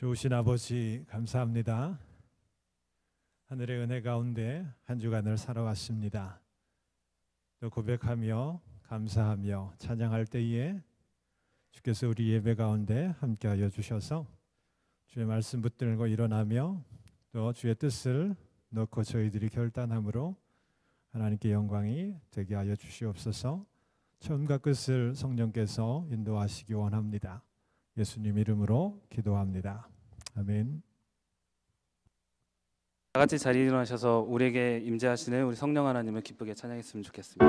좋으신 아버지 감사합니다. 하늘의 은혜 가운데 한 주간을 살아왔습니다. 또 고백하며 감사하며 찬양할 때에 주께서 우리 예배 가운데 함께하여 주셔서 주의 말씀 붙들고 일어나며 또 주의 뜻을 넣고 저희들이 결단함으로 하나님께 영광이 되게 하여 주시옵소서. 처음과 끝을 성령께서 인도하시기 원합니다. 예수님 이름으로 기도합니다. 아멘. 다 같이 자리에 일어나셔서 우리에게 임재하시는 우리 성령 하나님을 기쁘게 찬양했으면 좋겠습니다.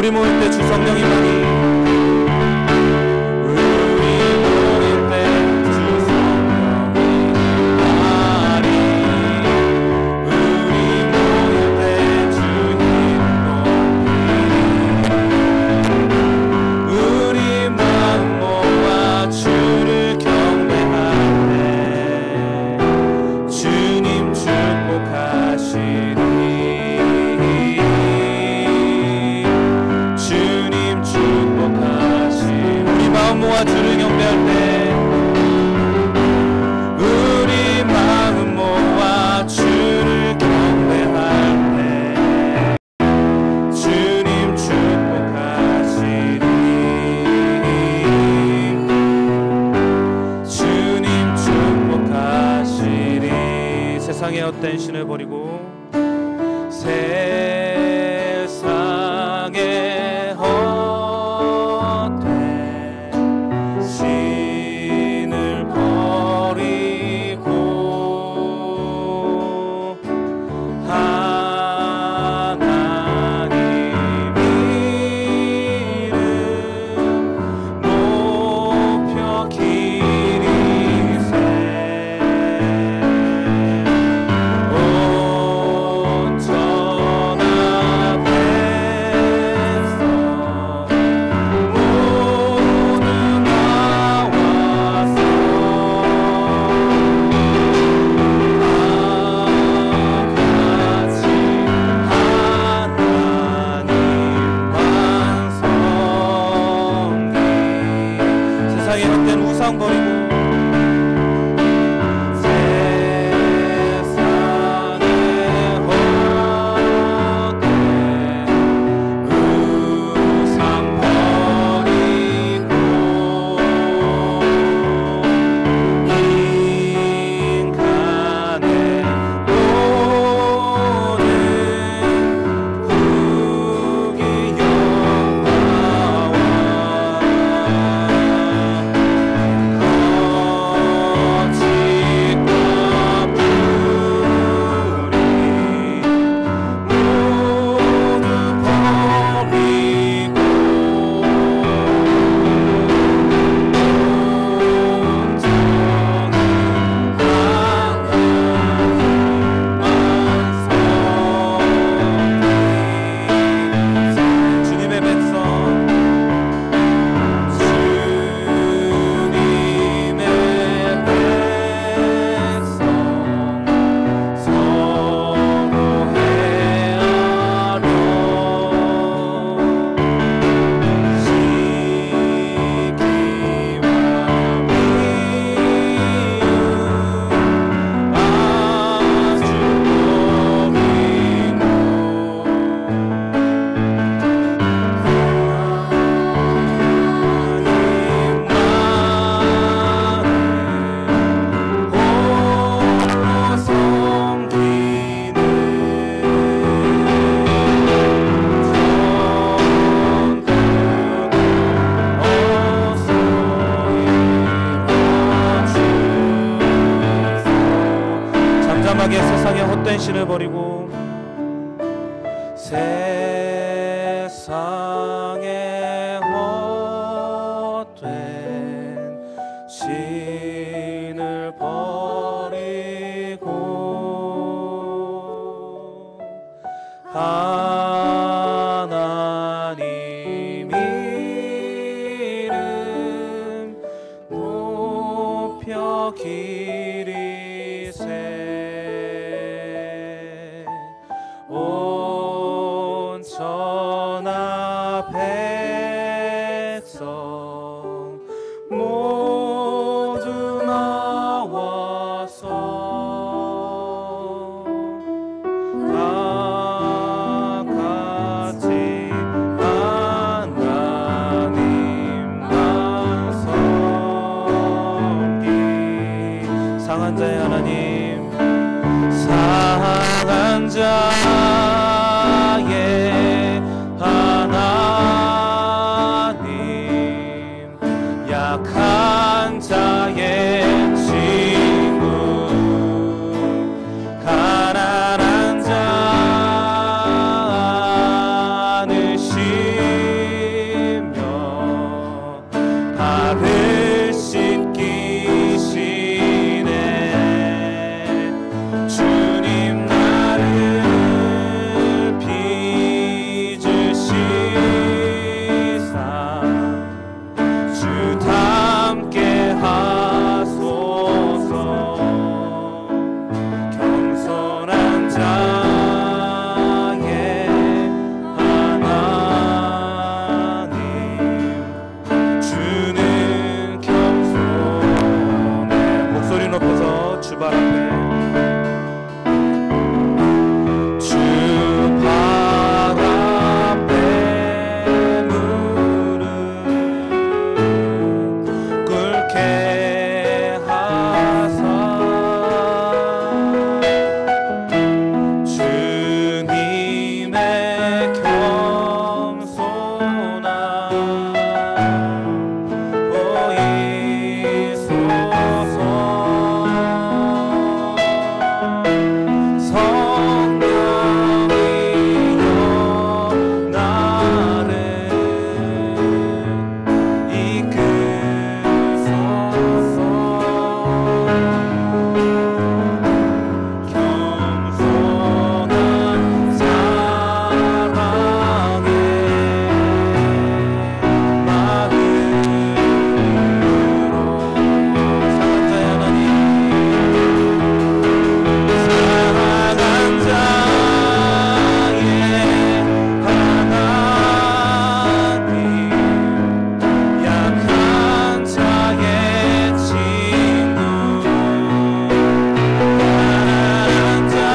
우리 모일 때 주 성령이 많이 주를 경배할 때 우리 마음 모아 주를 경배할 때 주님 축복하시리 주님 축복하시리 세상의 헛된 신을 버리고 세상의 헛된 세상에 헛된 신을 버리고 하나님 이름 높여 기리세 온 천하 백성 모두 나와서 다 같이 하나님만 섬기 상한 자의 하나님 상한 자의 하나님 약한 자의 친구 가난한 자 안으시며 발을 씻기시네 주님 나를 빚으시사 주 닮게 하소서 겸손한 자의 하나님 주는 겸손해 목소리 높여서 주발 앞에 주 발 앞에 무릎 꿇게 하사 주님의 겸손함 보이소서 성령이여 나를 이끄소서 겸손한 사랑의 마음으로 상한 자의 하나님 상한 자의 하나님 약한 자의 친구 가난한 자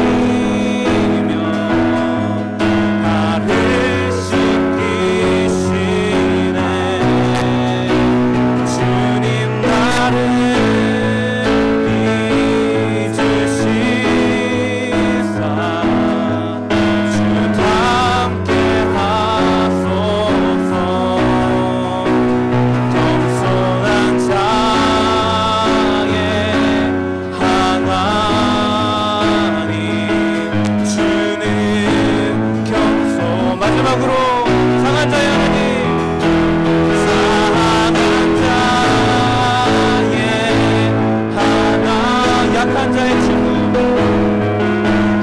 안으시며 발을 씻기시네 주님 나를 빚으시사 주 닮게 하소서 겸손한 자의 하나님 주는 겸손 마지막으로 상한 자의 하나님 상한 자의 하나 약한 자의 친구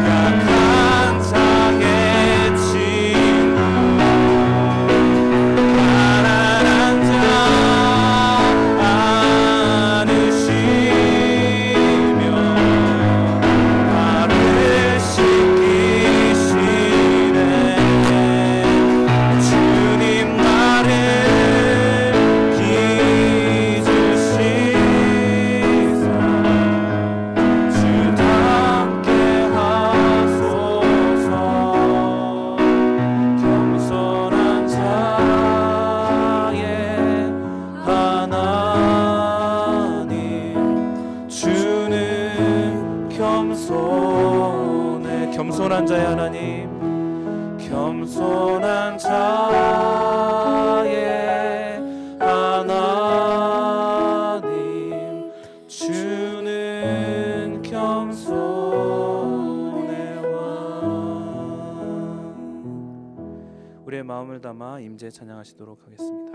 약한 자의 친구 가난한 자 안으시며 발을 씻기시네 주님 나를 빚으시사 주 닮게 하소서 겸손한 자의 하나님 주는 겸손해 겸손한 자의 하나님 겸손한 자의 하나님 주는 겸손의 왕 기도의 마음을 담아 임재 찬양하시도록 하겠습니다.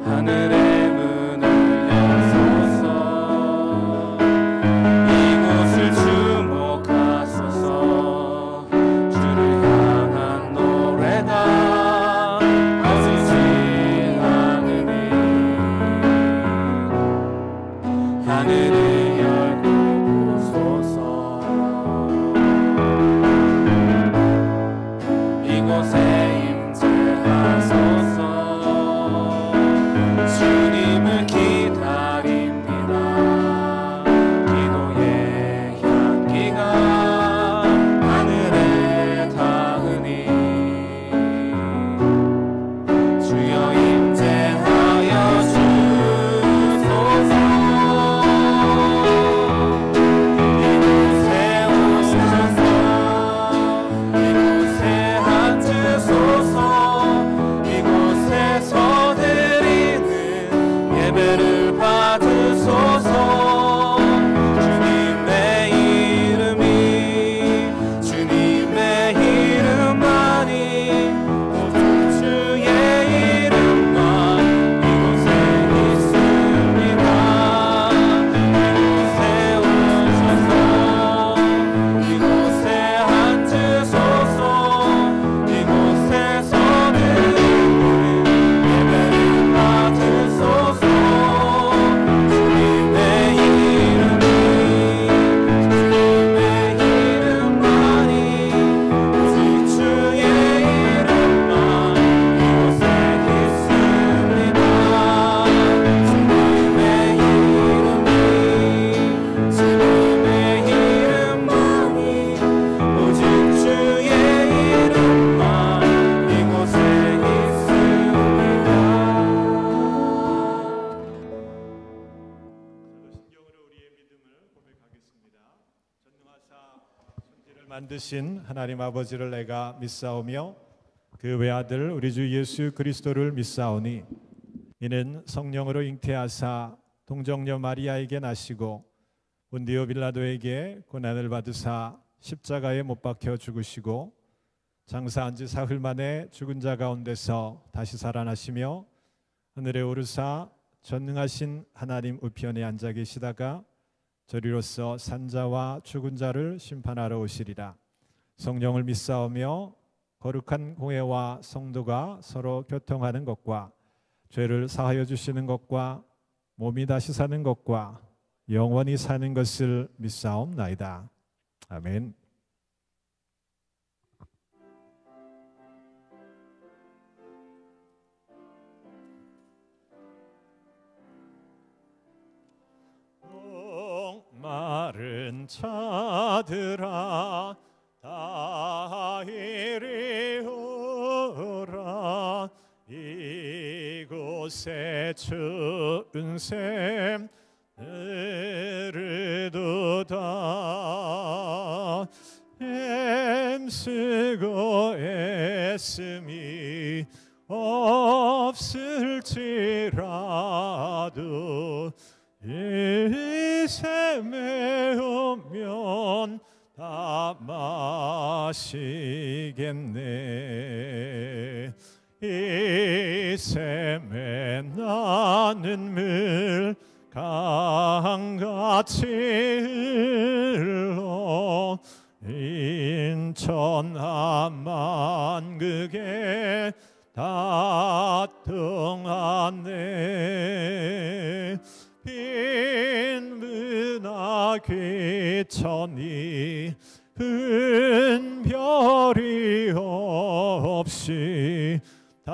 하늘의 문을 여소서 이곳을 주목하소서 주를 향한 노래가 거치지 않으니 하늘을 열고 부르소서 이곳에 임재하소서 주님을 기다립니다. 기도의 향기가 하늘에 닿으니 주여 임재하여 주소서. 이곳에 오셔서 이곳에 앉으소서. 이곳에서 예배를 받으소서. 주님의 이름이 주님의 이름만이 오직 주의 이름만 이곳에 있습니다. 이곳에 오셔서 이곳에 앉으소서. 이곳에서 예배를 받으소서. 주님의 이름이 주님의 이름만이 오직 주의 이름만 이곳에 있습니다. 주님의 이름이 주님의 이름만이 오직 주의 이름만 이곳에 있습니다. 신경으로 우리의 믿음을 고백하겠습니다. 전능하사 천지를 만드신 하나님 아버지를 내가 믿사오며 그 외아들 우리 주 예수 그리스도를 믿사오니 이는 성령으로 잉태하사 동정녀 마리아에게 나시고 본디오 빌라도에게 고난을 받으사 십자가에 못 박혀 죽으시고 장사한 지 사흘 만에 죽은 자 가운데서 다시 살아나시며 하늘에 오르사 전능하신 하나님 우편에 앉아 계시다가 저리로서 산자와 죽은 자를 심판하러 오시리라. 성령을 믿사오며 거룩한 공회와 성도가 서로 교통하는 것과 죄를 사하여 주시는 것과 몸이 다시 사는 것과 영원히 사는 것을 믿사옵나이다. 아멘. 마른 자들아 다 이리 오라. 이곳에 추운 샘 흐르도다. 힘쓰고 애씀이 없을지라도 이 샘에 오면 다 마시겠네. 이 샘에 나는 물 강같이 흘러 인천 한만극에 다 통하네. 빈 문화 귀천이 은별이 없이 다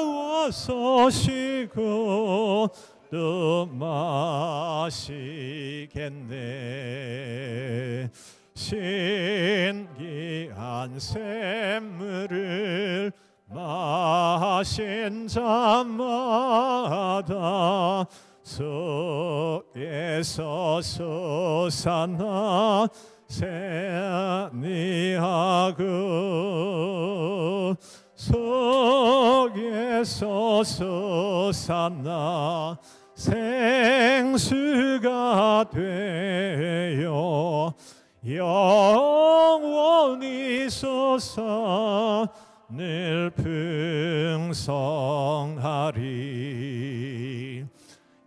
와서 쉬고 또 마시겠네. 신기한 샘물을 마신 자마다 속에서 솟아나 새니하고 위에서 솟았나 생수가 되어 영원히 솟아 늘 풍성하리.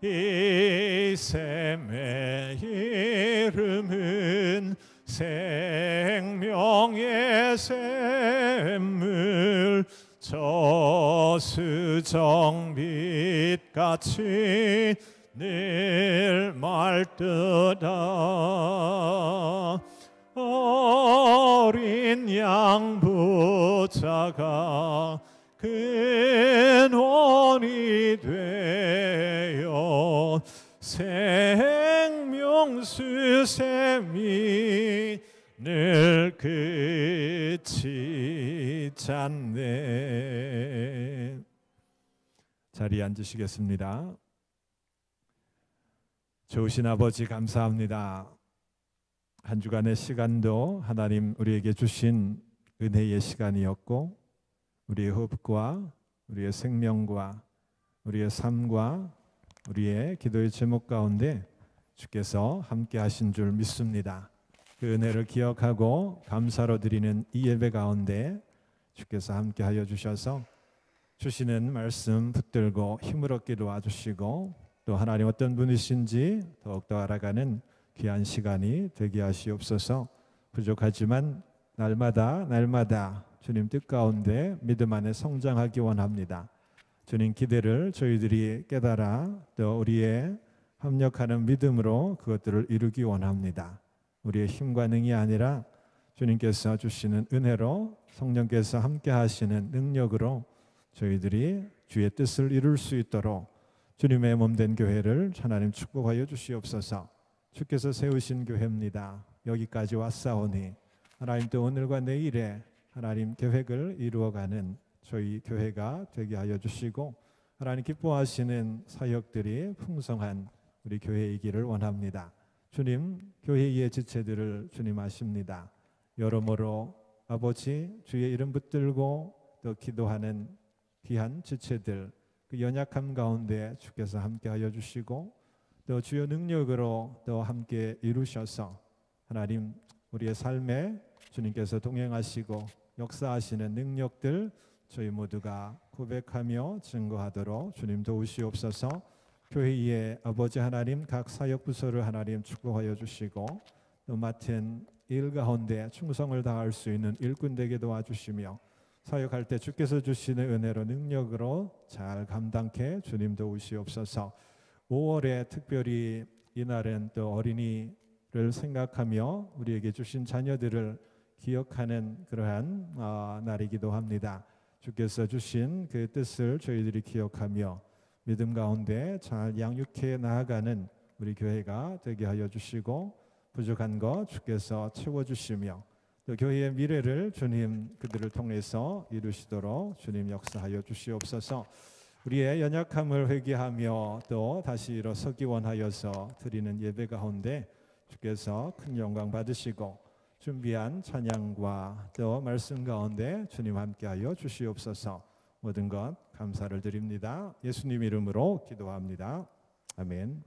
이 샘의 이름은 생명의 샘물, 저수정빛같이 늘 맑더라. 어린 양 보자가 근원이 되어 생명수 샘이 늘 그치지 않네. 자리에 앉으시겠습니다. 좋으신 아버지 감사합니다. 한 주간의 시간도 하나님 우리에게 주신 은혜의 시간이었고, 우리의 호흡과 우리의 생명과 우리의 삶과 우리의 기도의 제목 가운데 주께서 함께 하신 줄 믿습니다. 그 은혜를 기억하고 감사로 드리는 이 예배 가운데 주께서 함께 하여 주셔서 주시는 말씀 붙들고 힘을 얻게 도와주시고, 또 하나님 어떤 분이신지 더욱더 알아가는 귀한 시간이 되게 하시옵소서. 부족하지만 날마다 주님 뜻 가운데 믿음 안에 성장하기 원합니다. 주님 기대를 저희들이 깨달아 또 우리의 합력하는 믿음으로 그것들을 이루기 원합니다. 우리의 힘과 능이 아니라 주님께서 주시는 은혜로, 성령께서 함께 하시는 능력으로 저희들이 주의 뜻을 이룰 수 있도록 주님의 몸된 교회를 하나님 축복하여 주시옵소서. 주께서 세우신 교회입니다. 여기까지 왔사오니 하나님 또 오늘과 내일에 하나님 계획을 이루어가는 저희 교회가 되게 하여 주시고, 하나님 기뻐하시는 사역들이 풍성한 우리 교회이기를 원합니다. 주님, 교회의 지체들을 주님 아십니다. 여러모로 아버지 주의 이름 붙들고 또 기도하는 귀한 지체들, 그 연약함 가운데 주께서 함께 하여 주시고, 또 주의 능력으로 또 함께 이루셔서 하나님 우리의 삶에 주님께서 동행하시고 역사하시는 능력들 저희 모두가 고백하며 증거하도록 주님 도우시옵소서. 교회의 아버지 하나님, 각 사역 부서를 하나님 축복하여 주시고, 또 맡은 일 가운데 충성을 다할 수 있는 일꾼 되게 도와주시며, 사역할 때 주께서 주시는 은혜로 능력으로 잘 감당케 주님 도우시옵소서. 5월에 특별히 이날은 또 어린이를 생각하며 우리에게 주신 자녀들을 기억하는 그러한 날이기도 합니다. 주께서 주신 그 뜻을 저희들이 기억하며 믿음 가운데 잘 양육해 나아가는 우리 교회가 되게 하여 주시고, 부족한 것 주께서 채워주시며 또 교회의 미래를 주님 그들을 통해서 이루시도록 주님 역사하여 주시옵소서. 우리의 연약함을 회개하며 또 다시 일어서기 원하여서 드리는 예배 가운데 주께서 큰 영광 받으시고, 준비한 찬양과 또 말씀 가운데 주님 함께하여 주시옵소서. 모든 것 감사를 드립니다. 예수님 이름으로 기도합니다. 아멘.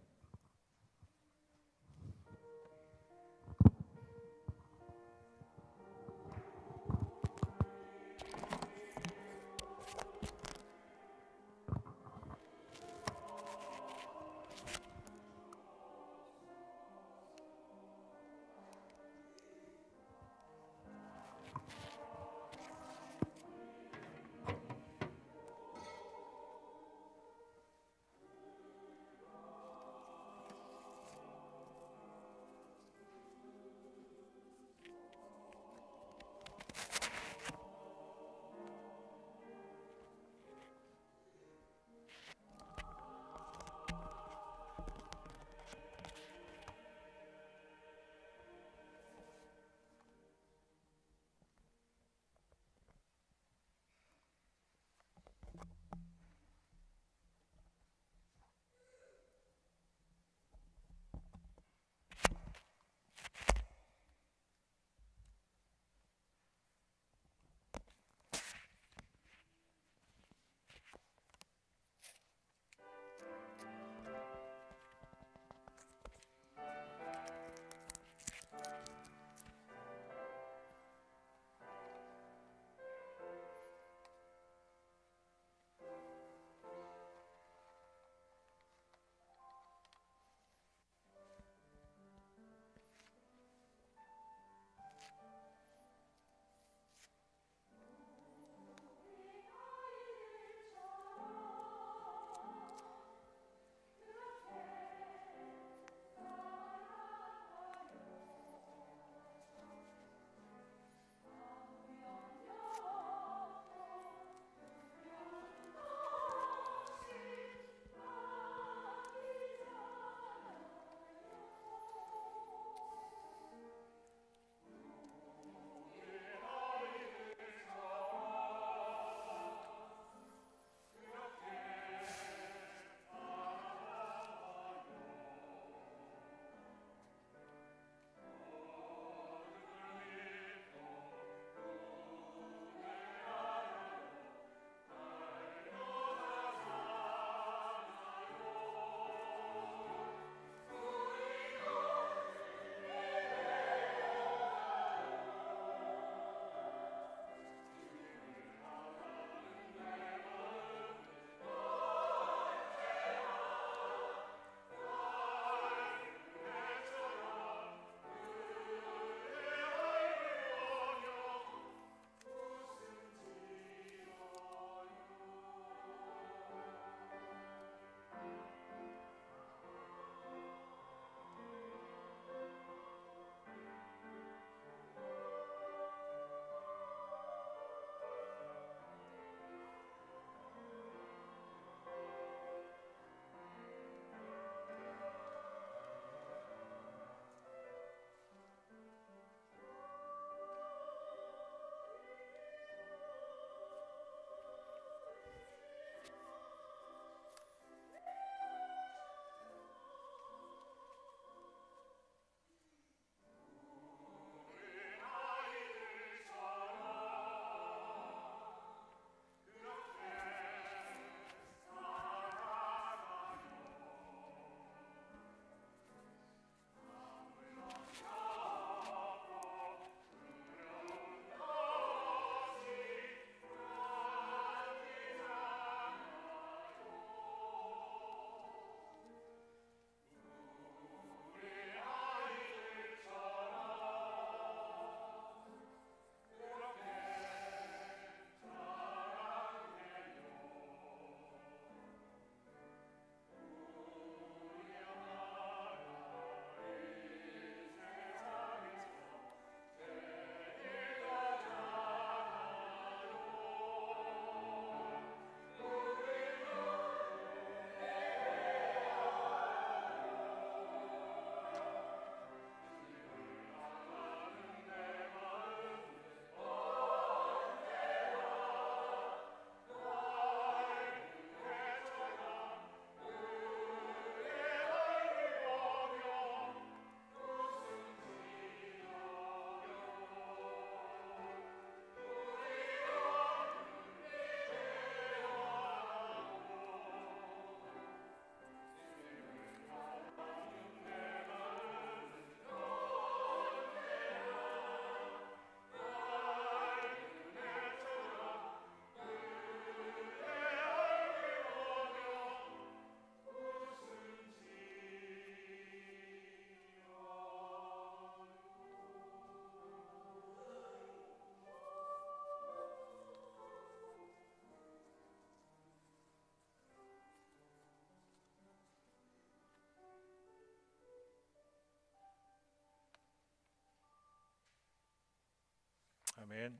아멘.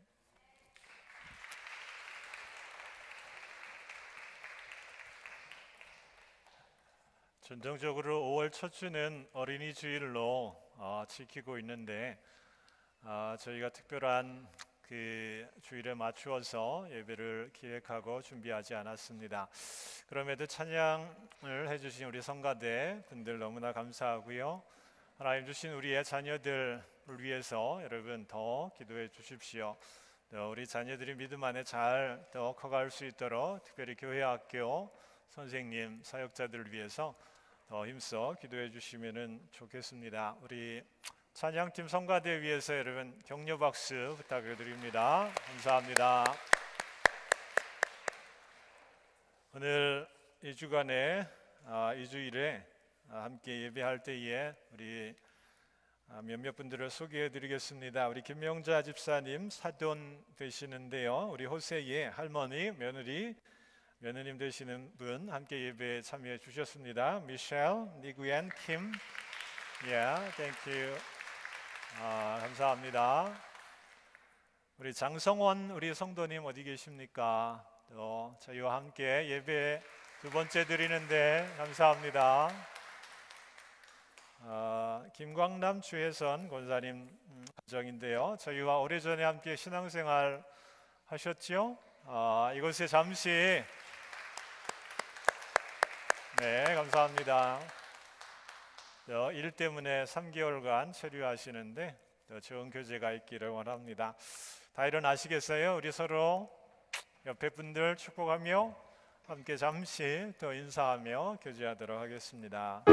전통적으로 5월 첫 주는 어린이 주일로 지키고 있는데 저희가 특별한 그 주일에 맞추어서 예배를 기획하고 준비하지 않았습니다. 그럼에도 찬양을 해주신 우리 성가대 분들 너무나 감사하고요. 하나님 주신 우리의 자녀들을 위해서 여러분 더 기도해 주십시오. 또 우리 자녀들이 믿음 안에 잘 더 커갈 수 있도록 특별히 교회 학교 선생님 사역자들을 위해서 더 힘써 기도해 주시면 좋겠습니다. 우리 찬양팀 성가대 위해서 여러분 격려 박수 부탁드립니다. 감사합니다. 오늘 이 주간에 이 주일에 함께 예배할 때에 우리 몇몇 분들을 소개해 드리겠습니다. 우리 김명자 집사님 사돈 되시는데요. 우리 호세의 할머니 며느님 되시는 분 함께 예배에 참여해 주셨습니다. 미셸, 니구엔, 킴. thank you. 감사합니다. 우리 장성원 우리 성도님 어디 계십니까? 또 저희와 함께 예배 두 번째 드리는데 감사합니다. 김광남 주혜선 권사님 가정인데요. 저희와 오래전에 함께 신앙생활 하셨죠? 이곳에 잠시 감사합니다. 일 때문에 3개월간 체류하시는데 더 좋은 교제가 있기를 원합니다. 다 일어나시겠어요? 우리 서로 옆에 분들 축복하며 함께 잠시 더 인사하며 교제하도록 하겠습니다.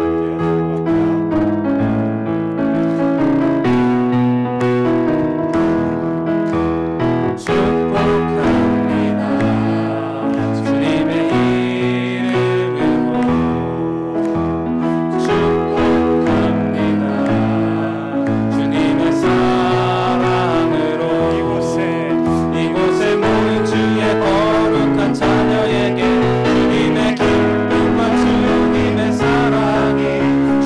자녀에게 주님의 기쁨과 주님의 사랑이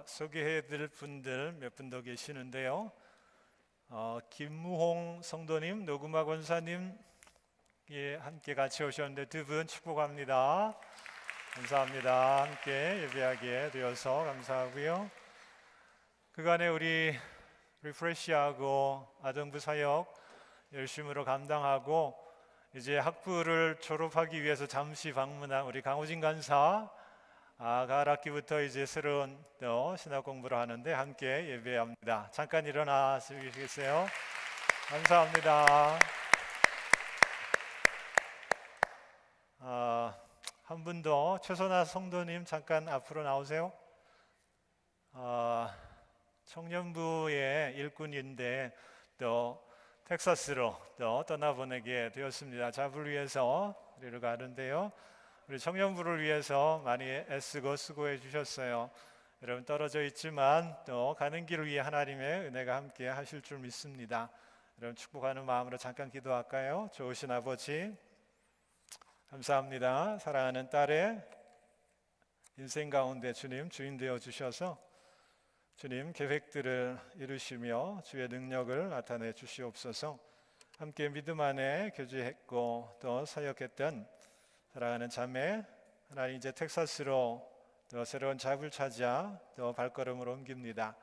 소개해드릴 분들 몇 분 더 계시는데요. 김무홍 성도님, 노구마 권사님 함께 같이 오셨는데 두 분 축복합니다. 감사합니다. 함께 예배하게 되어서 감사하고요. 그간에 우리 리프레시하고 아동부 사역 열심으로 감당하고 이제 학부를 졸업하기 위해서 잠시 방문한 우리 강호진 간사, 가을학기부터 이제 새로운 신학 공부를 하는데 함께 예배합니다. 잠깐 일어나 주시겠어요? 감사합니다. 한 분 더, 최선아 성도님 잠깐 앞으로 나오세요. 청년부의 일꾼인데 또 텍사스로 또 떠나보내게 되었습니다. 잡을 위해서 우리를 가는데요. 우리 청년부를 위해서 많이 애쓰고 수고해 주셨어요. 여러분 떨어져 있지만 또 가는 길을 위해 하나님의 은혜가 함께 하실 줄 믿습니다. 여러분 축복하는 마음으로 잠깐 기도할까요? 좋으신 아버지 감사합니다. 사랑하는 딸의 인생 가운데 주님 주인 되어 주셔서 주님 계획들을 이루시며 주의 능력을 나타내 주시옵소서. 함께 믿음 안에 교제했고 또 사역했던 사랑하는 자매, 하나님 이제 텍사스로 또 새로운 잡을 찾아 또 발걸음을 옮깁니다.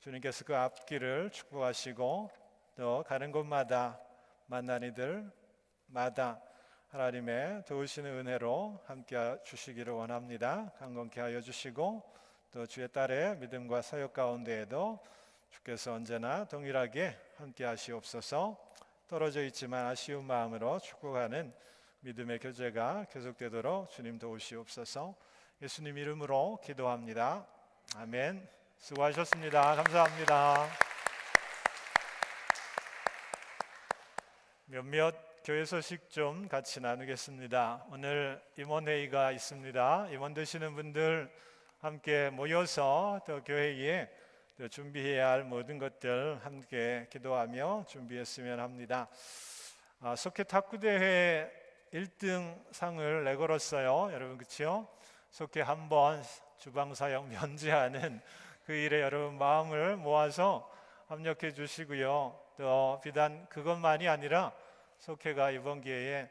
주님께서 그 앞길을 축복하시고 또 가는 곳마다 만난 이들마다 하나님의 도우시는 은혜로 함께 주시기를 원합니다. 강건케 하여 주시고 또 주의 딸의 믿음과 사역 가운데에도 주께서 언제나 동일하게 함께 하시옵소서. 떨어져 있지만 아쉬운 마음으로 축복하는 믿음의 교제가 계속되도록 주님 도우시옵소서. 예수님 이름으로 기도합니다. 아멘. 수고하셨습니다. 감사합니다. 몇몇 교회 소식 좀 같이 나누겠습니다. 오늘 임원회의가 있습니다. 임원 되시는 분들 함께 모여서 또 교회에 또 준비해야 할 모든 것들 함께 기도하며 준비했으면 합니다. 속회 탁구대회 1등 상을 내걸었어요. 여러분 그렇죠? 속회 한번 주방사역 면제하는 그 일에 여러분 마음을 모아서 합력해 주시고요. 또 비단 그것만이 아니라 속회가 이번 기회에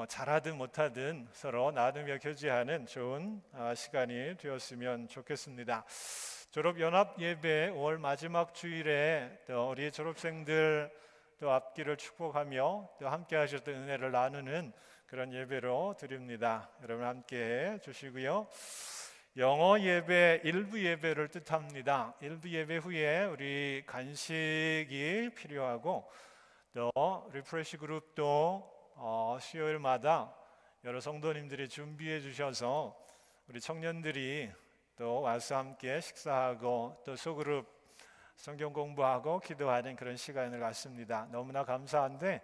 잘하든 못하든 서로 나누며 교제하는 좋은 시간이 되었으면 좋겠습니다. 졸업연합 예배 5월 마지막 주일에 또 우리 졸업생들 또 앞길을 축복하며 또 함께 하셨던 은혜를 나누는 그런 예배로 드립니다. 여러분 함께 해 주시고요. 영어 예배 일부 예배를 뜻합니다. 일부 예배 후에 우리 간식이 필요하고 또 리프레시 그룹도 수요일마다 여러 성도님들이 준비해 주셔서 우리 청년들이 또 와서 함께 식사하고 또 소그룹 성경 공부하고 기도하는 그런 시간을 갖습니다. 너무나 감사한데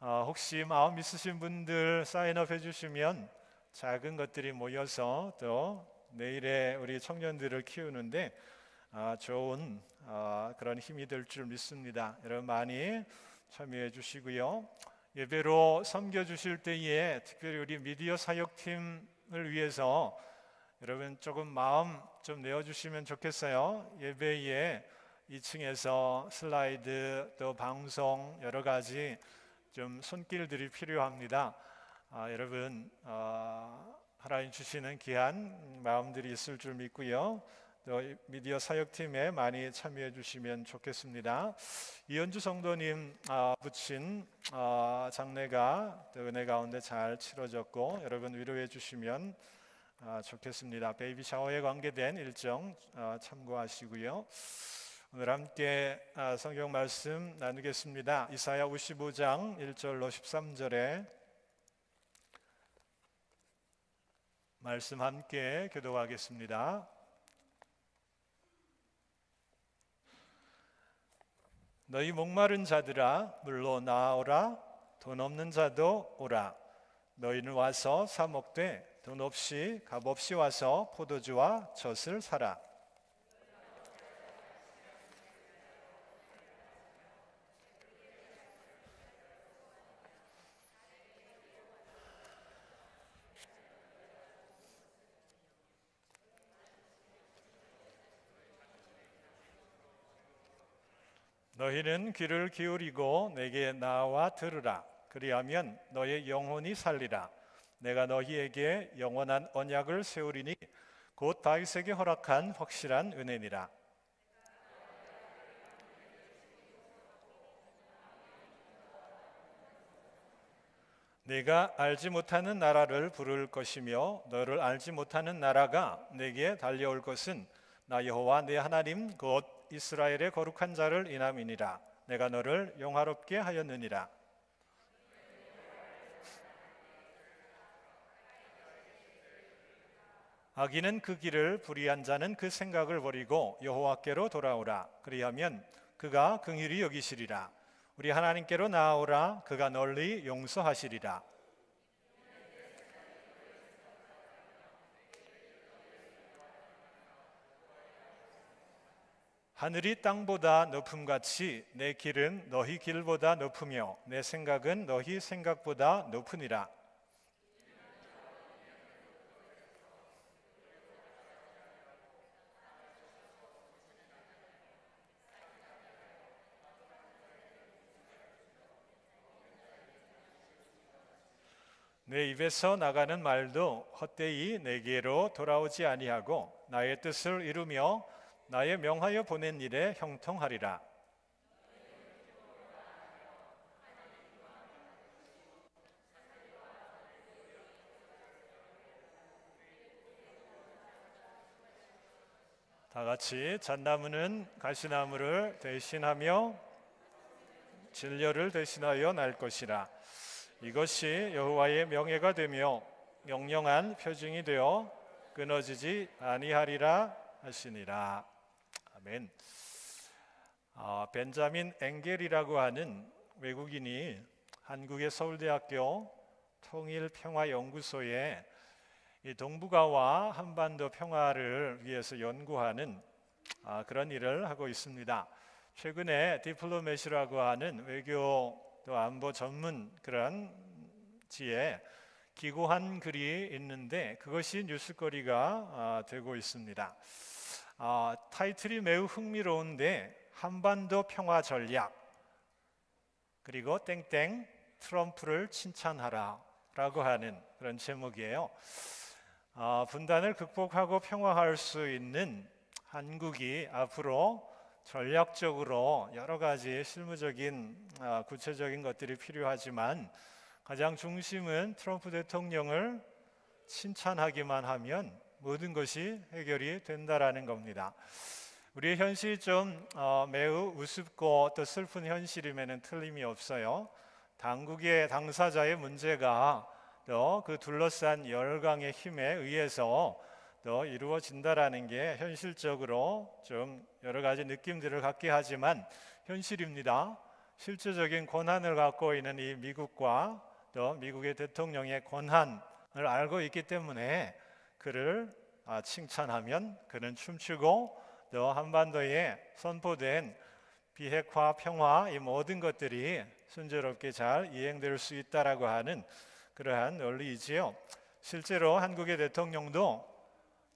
혹시 마음 있으신 분들 사인업 해주시면 작은 것들이 모여서 또 내일의 우리 청년들을 키우는데 좋은 그런 힘이 될 줄 믿습니다. 여러분 많이 참여해 주시고요. 예배로 섬겨주실 때에 특별히 우리 미디어 사역팀을 위해서 여러분 조금 마음 좀 내어주시면 좋겠어요. 예배에 2층에서 슬라이드 또 방송 여러 가지 좀 손길들이 필요합니다. 여러분 하나님 주시는 귀한 마음들이 있을 줄 믿고요. 또 미디어 사역팀에 많이 참여해 주시면 좋겠습니다. 이현주 성도님 부친 장례가 또 은혜 가운데 잘 치러졌고 여러분 위로해 주시면 좋겠습니다. 베이비 샤워에 관계된 일정 참고하시고요. 오늘 함께 성경 말씀 나누겠습니다. 이사야 55장 1절로 13절에 말씀 함께 교독하겠습니다. 너희 목마른 자들아 물로 나아오라. 돈 없는 자도 오라. 너희는 와서 사 먹되 돈 없이 값 없이 와서 포도주와 젖을 사라. 너희는 귀를 기울이고 내게 나와 들으라. 그리하면 너의 영혼이 살리라. 내가 너희에게 영원한 언약을 세우리니 곧 다윗에게 허락한 확실한 은혜니라. 네가 알지 못하는 나라를 부를 것이며 너를 알지 못하는 나라가 내게 달려올 것은 나 여호와 내 하나님 곧 이스라엘의 거룩한 자를 인함이니라. 내가 너를 영화롭게 하였느니라. 악인은 그 길을, 불의한 자는 그 생각을 버리고 여호와께로 돌아오라. 그리하면 그가 긍휼히 여기시리라. 우리 하나님께로 나아오라. 그가 널리 용서하시리라. 하늘이 땅보다 높음같이 내 길은 너희 길보다 높으며 내 생각은 너희 생각보다 높으니라. 내 입에서 나가는 말도 헛되이 내게로 돌아오지 아니하고 나의 뜻을 이루며 나의 명하여 보낸 일에 형통하리라. 다 같이 잣나무는 가시나무를 대신하며 진려를 대신하여 날 것이라. 이것이 여호와의 명예가 되며 영영한 표징이 되어 끊어지지 아니하리라 하시니라. 아멘. 벤자민 엥겔이라고 하는 외국인이 한국의 서울대학교 통일평화연구소에 이 동북아와 한반도 평화를 위해서 연구하는 그런 일을 하고 있습니다. 최근에 디플로매시라고 하는 외교 또 안보 전문 그런 지에 기고한 글이 있는데 그것이 뉴스거리가 되고 있습니다. 타이틀이 매우 흥미로운데 한반도 평화 전략 그리고 땡땡 트럼프를 칭찬하라 라고 하는 그런 제목이에요. 분단을 극복하고 평화할 수 있는 한국이 앞으로 전략적으로 여러 가지 실무적인 구체적인 것들이 필요하지만 가장 중심은 트럼프 대통령을 칭찬하기만 하면 모든 것이 해결이 된다라는 겁니다. 우리의 현실이 좀 매우 우습고 또 슬픈 현실임에는 틀림이 없어요. 당국의 당사자의 문제가 또 그 둘러싼 열강의 힘에 의해서 또 이루어진다라는 게 현실적으로 좀 여러 가지 느낌들을 갖게 하지만 현실입니다. 실제적인 권한을 갖고 있는 이 미국과 또 미국의 대통령의 권한을 알고 있기 때문에 그를 칭찬하면 그는 춤추고 또 한반도에 선포된 비핵화, 평화 이 모든 것들이 순조롭게 잘 이행될 수 있다라고 하는 그러한 논리이지요. 실제로 한국의 대통령도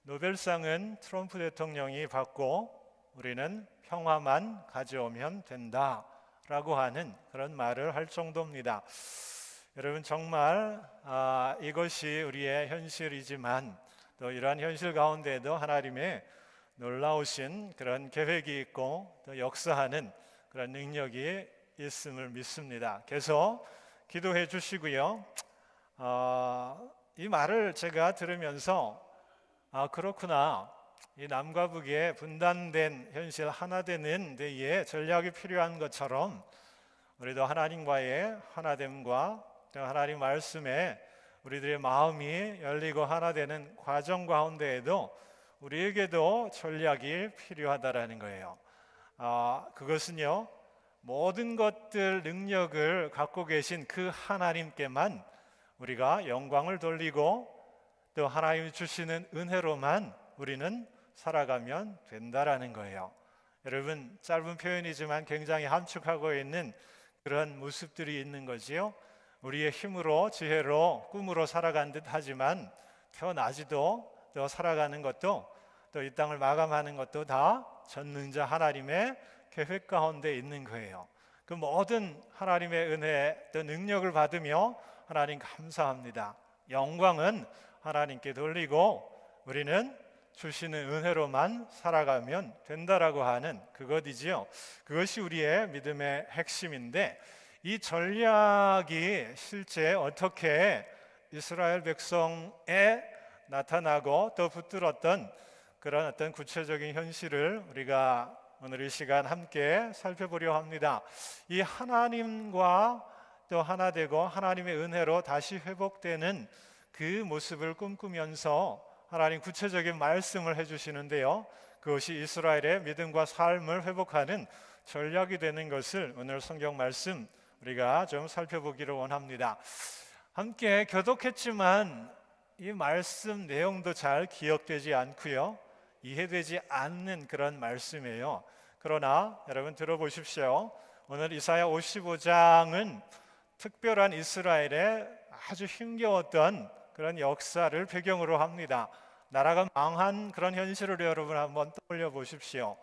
노벨상은 트럼프 대통령이 받고 우리는 평화만 가져오면 된다라고 하는 그런 말을 할 정도입니다. 여러분 정말 이것이 우리의 현실이지만 또 이러한 현실 가운데도 하나님의 놀라우신 그런 계획이 있고 또 역사하는 그런 능력이 있음을 믿습니다. 계속 기도해 주시고요. 이 말을 제가 들으면서 그렇구나. 이 남과 북의 분단된 현실 하나 되는 데에 전략이 필요한 것처럼 우리도 하나님과의 하나됨과 또 하나님 말씀에 우리들의 마음이 열리고 하나 되는 과정 가운데에도 우리에게도 전략이 필요하다라는 거예요. 그것은요 모든 것들 능력을 갖고 계신 그 하나님께만 우리가 영광을 돌리고 또 하나님이 주시는 은혜로만 우리는 살아가면 된다라는 거예요. 여러분 짧은 표현이지만 굉장히 함축하고 있는 그런 모습들이 있는 거지요. 우리의 힘으로 지혜로 꿈으로 살아간 듯 하지만 태어나지도 또 살아가는 것도 또 이 땅을 마감하는 것도 다 전능자 하나님의 계획 가운데 있는 거예요. 그 모든 하나님의 은혜 또 능력을 받으며 하나님 감사합니다. 영광은 하나님께 돌리고 우리는 주시는 은혜로만 살아가면 된다라고 하는 그것이지요. 그것이 우리의 믿음의 핵심인데, 이 전략이 실제 어떻게 이스라엘 백성에 나타나고 또 붙들었던 그런 어떤 구체적인 현실을 우리가 오늘 이 시간 함께 살펴보려 합니다. 이 하나님과 또 하나 되고 하나님의 은혜로 다시 회복되는 그 모습을 꿈꾸면서 하나님 구체적인 말씀을 해주시는데요, 그것이 이스라엘의 믿음과 삶을 회복하는 전략이 되는 것을 오늘 성경 말씀 우리가 좀 살펴보기를 원합니다. 함께 교독했지만 이 말씀 내용도 잘 기억되지 않고요, 이해되지 않는 그런 말씀이에요. 그러나 여러분 들어보십시오. 오늘 이사야 55장은 특별한 이스라엘의 아주 힘겨웠던 그런 역사를 배경으로 합니다. 나라가 망한 그런 현실을 여러분 한번 떠올려 보십시오.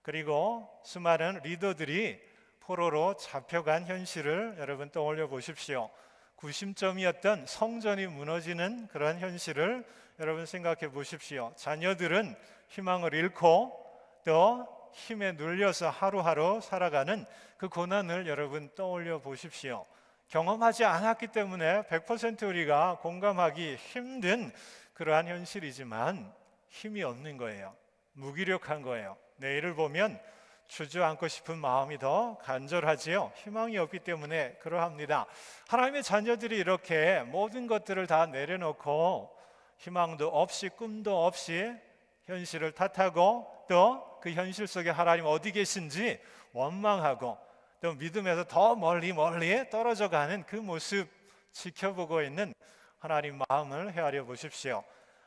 그리고 수많은 리더들이 포로로 잡혀간 현실을 여러분 떠올려 보십시오. 구심점이었던 성전이 무너지는 그런 현실을 여러분 생각해 보십시오. 자녀들은 희망을 잃고 또 힘에 눌려서 하루하루 살아가는 그 고난을 여러분 떠올려 보십시오. 경험하지 않았기 때문에 100% 우리가 공감하기 힘든 그러한 현실이지만 힘이 없는 거예요. 무기력한 거예요. 내일을 보면 주저앉고 싶은 마음이 더 간절하지요. 희망이 없기 때문에 그러합니다. 하나님의 자녀들이 이렇게 모든 것들을 다 내려놓고 희망도 없이 꿈도 없이 현실을 탓하고 또 그 현실 속에 하나님 어디 계신지 원망하고 또 믿음에서 더 멀리 떨어져 가는 그 모습 지켜보고 있는 하나님 마음을 헤아려 보십시오.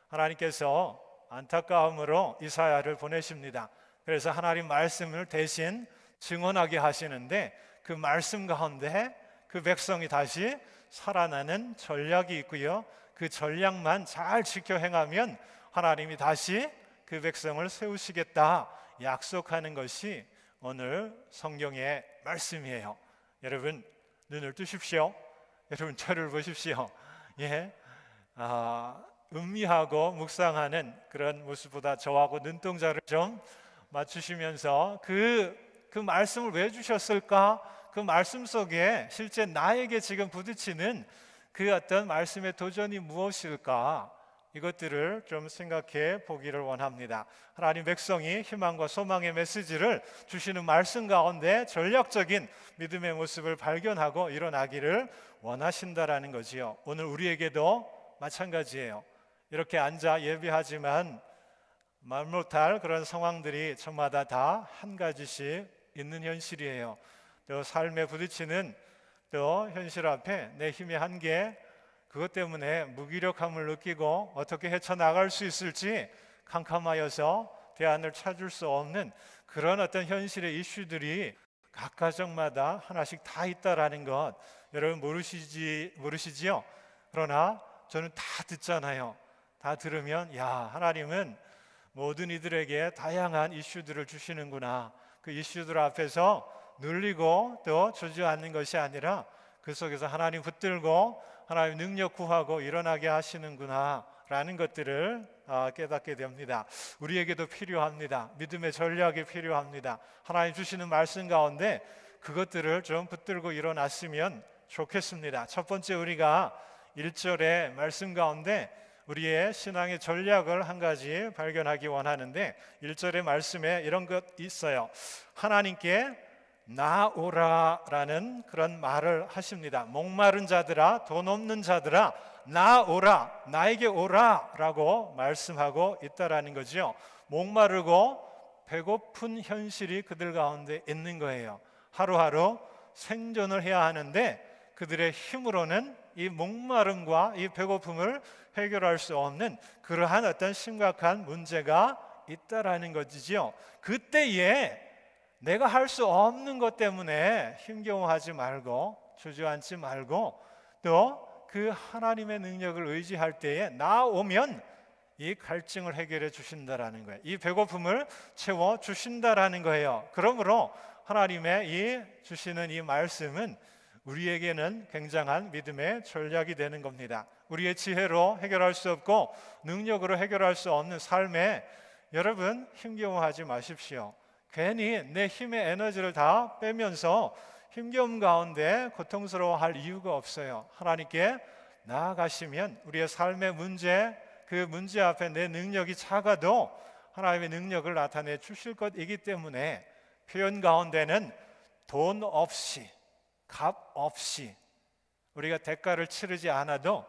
하나님께서 안타까움으로 이사야를 보내십니다. 그래서 하나님 말씀을 대신 증언하게 하시는데, 그 말씀 가운데 그 백성이 다시 살아나는 전략이 있고요, 그 전략만 잘 지켜 행하면 하나님이 다시 그 백성을 세우시겠다 약속하는 것이 오늘 성경의 말씀이에요. 여러분 눈을 뜨십시오. 여러분 저를 보십시오. 음미하고 묵상하는 그런 모습보다 저하고 눈동자를 좀 맞추시면서 그 말씀을 왜 주셨을까? 그 말씀 속에 실제 나에게 지금 부딪히는 그 어떤 말씀의 도전이 무엇일까? 이것들을 좀 생각해 보기를 원합니다. 하나님 백성이 희망과 소망의 메시지를 주시는 말씀 가운데 전략적인 믿음의 모습을 발견하고 일어나기를 원하신다라는 거지요. 오늘 우리에게도 마찬가지예요. 이렇게 앉아 예배하지만 말 못할 그런 상황들이 저마다 다 한 가지씩 있는 현실이에요. 또 삶에 부딪히는 또 현실 앞에 내 힘의 한계, 그것 때문에 무기력함을 느끼고 어떻게 헤쳐나갈 수 있을지 캄캄하여서 대안을 찾을 수 없는 그런 어떤 현실의 이슈들이 각 가정마다 하나씩 다 있다라는 것 여러분 모르시지요? 그러나 저는 다 듣잖아요. 다 들으면 하나님은 모든 이들에게 다양한 이슈들을 주시는구나. 그 이슈들 앞에서 눌리고 또 주저앉는 것이 아니라 그 속에서 하나님 붙들고 하나님 능력 구하고 일어나게 하시는구나 라는 것들을 깨닫게 됩니다. 우리에게도 필요합니다. 믿음의 전략이 필요합니다. 하나님 주시는 말씀 가운데 그것들을 좀 붙들고 일어났으면 좋겠습니다. 첫 번째, 우리가 1절의 말씀 가운데 우리의 신앙의 전략을 한 가지 발견하기 원하는데, 1절의 말씀에 이런 것 있어요. 하나님께 나오라라는 그런 말을 하십니다. 목마른 자들아, 돈 없는 자들아, 나오라, 나에게 오라라고 말씀하고 있다라는 거죠. 목마르고 배고픈 현실이 그들 가운데 있는 거예요. 하루하루 생존을 해야 하는데 그들의 힘으로는 이 목마름과 이 배고픔을 해결할 수 없는 그러한 어떤 심각한 문제가 있다라는 것이지요. 그때에 내가 할 수 없는 것 때문에 힘겨워하지 말고 주저앉지 말고 또 그 하나님의 능력을 의지할 때에 나오면 이 갈증을 해결해 주신다라는 거예요. 이 배고픔을 채워 주신다라는 거예요. 그러므로 하나님의 이 주시는 이 말씀은 우리에게는 굉장한 믿음의 전략이 되는 겁니다. 우리의 지혜로 해결할 수 없고 능력으로 해결할 수 없는 삶에 여러분 힘겨워하지 마십시오. 괜히 내 힘의 에너지를 다 빼면서 힘겨움 가운데 고통스러워할 이유가 없어요. 하나님께 나아가시면 우리의 삶의 문제, 그 문제 앞에 내 능력이 작아도 하나님의 능력을 나타내 주실 것이기 때문에 표현 가운데는 돈 없이, 값 없이 우리가 대가를 치르지 않아도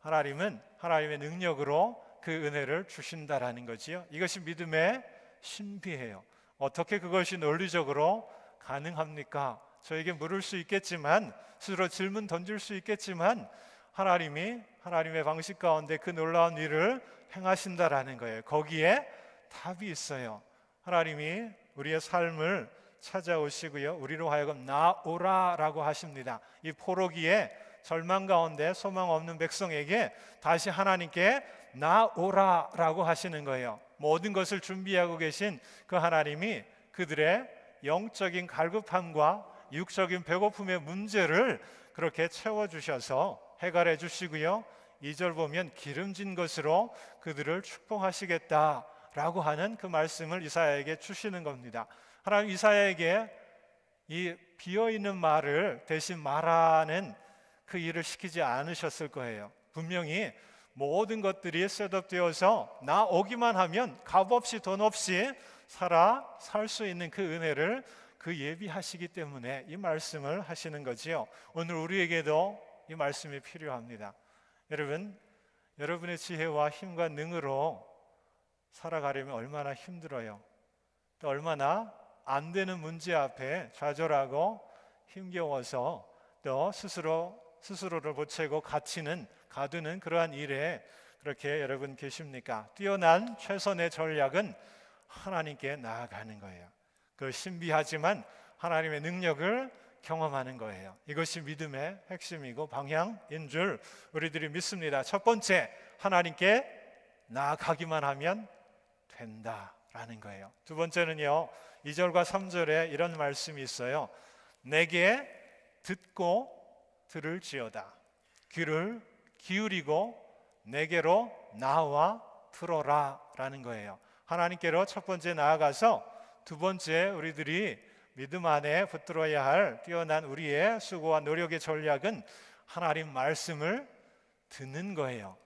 하나님은 하나님의 능력으로 그 은혜를 주신다라는 거지요. 이것이 믿음의 신비예요. 어떻게 그것이 논리적으로 가능합니까? 저에게 물을 수 있겠지만, 스스로 질문 던질 수 있겠지만 하나님이 하나님의 방식 가운데 그 놀라운 일을 행하신다라는 거예요. 거기에 답이 있어요. 하나님이 우리의 삶을 찾아오시고요, 우리로 하여금 나오라라고 하십니다. 이 포로기에 절망 가운데 소망 없는 백성에게 다시 하나님께 나오라라고 하시는 거예요. 모든 것을 준비하고 계신 그 하나님이 그들의 영적인 갈급함과 육적인 배고픔의 문제를 그렇게 채워주셔서 해결해 주시고요, 2절 보면 기름진 것으로 그들을 축복하시겠다라고 하는 그 말씀을 이사야에게 주시는 겁니다. 하나님 이사야에게 이 비어있는 말을 대신 말하는 그 일을 시키지 않으셨을 거예요. 분명히 모든 것들이 셋업되어서 나 오기만 하면 값없이 돈 없이 살 수 있는 그 은혜를 그 예비하시기 때문에 이 말씀을 하시는 거지요. 오늘 우리에게도 이 말씀이 필요합니다. 여러분, 여러분의 지혜와 힘과 능으로 살아가려면 얼마나 힘들어요. 또 얼마나 안 되는 문제 앞에 좌절하고 힘겨워서 또 스스로를 보채고 가두는 그러한 일에 그렇게 여러분 계십니까? 뛰어난 최선의 전략은 하나님께 나아가는 거예요. 그 신비하지만 하나님의 능력을 경험하는 거예요. 이것이 믿음의 핵심이고 방향인 줄 우리들이 믿습니다. 첫 번째, 하나님께 나아가기만 하면 된다라는 거예요. 두 번째는요, 2절과 3절에 이런 말씀이 있어요. 내게 듣고 들을지어다. 귀를 기울이고 내게로 나와 들어라 라는 거예요. 하나님께로 첫 번째 나아가서 두 번째 우리들이 믿음 안에 붙들어야 할 뛰어난 우리의 수고와 노력의 전략은 하나님 말씀을 듣는 거예요.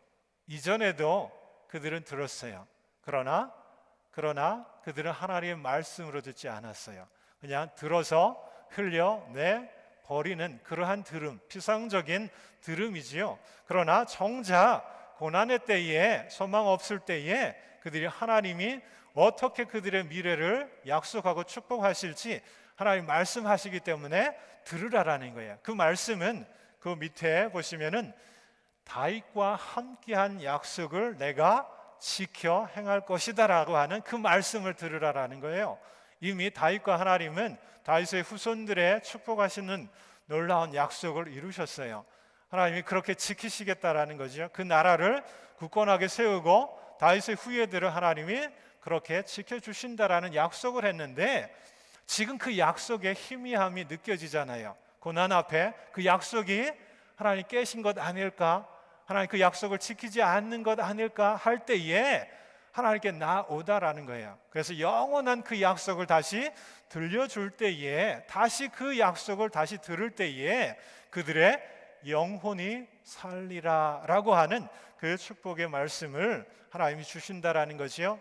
이전에도 그들은 들었어요. 그러나 그들은 하나님의 말씀으로 듣지 않았어요. 그냥 들어서 흘려내 버리는 그러한 들음, 피상적인 들음이지요. 그러나 정작 고난의 때에, 소망 없을 때에 그들이 하나님이 어떻게 그들의 미래를 약속하고 축복하실지 하나님 말씀하시기 때문에 들으라라는 거예요. 그 말씀은 그 밑에 보시면은 다윗과 함께한 약속을 내가 지켜 행할 것이다라고 하는 그 말씀을 들으라라는 거예요. 이미 다윗과 하나님은 다윗의 후손들의 축복하시는 놀라운 약속을 이루셨어요. 하나님이 그렇게 지키시겠다라는 거죠. 그 나라를 굳건하게 세우고 다윗의 후예들을 하나님이 그렇게 지켜주신다라는 약속을 했는데 지금 그 약속의 희미함이 느껴지잖아요. 고난 앞에 그 약속이 하나님 깨신 것 아닐까? 하나님 그 약속을 지키지 않는 것 아닐까 할 때에 하나님께 나오다라는 거예요. 그래서 영원한 그 약속을 다시 들려줄 때에, 다시 그 약속을 다시 들을 때에 그들의 영혼이 살리라라고 하는 그 축복의 말씀을 하나님이 주신다라는 거지요.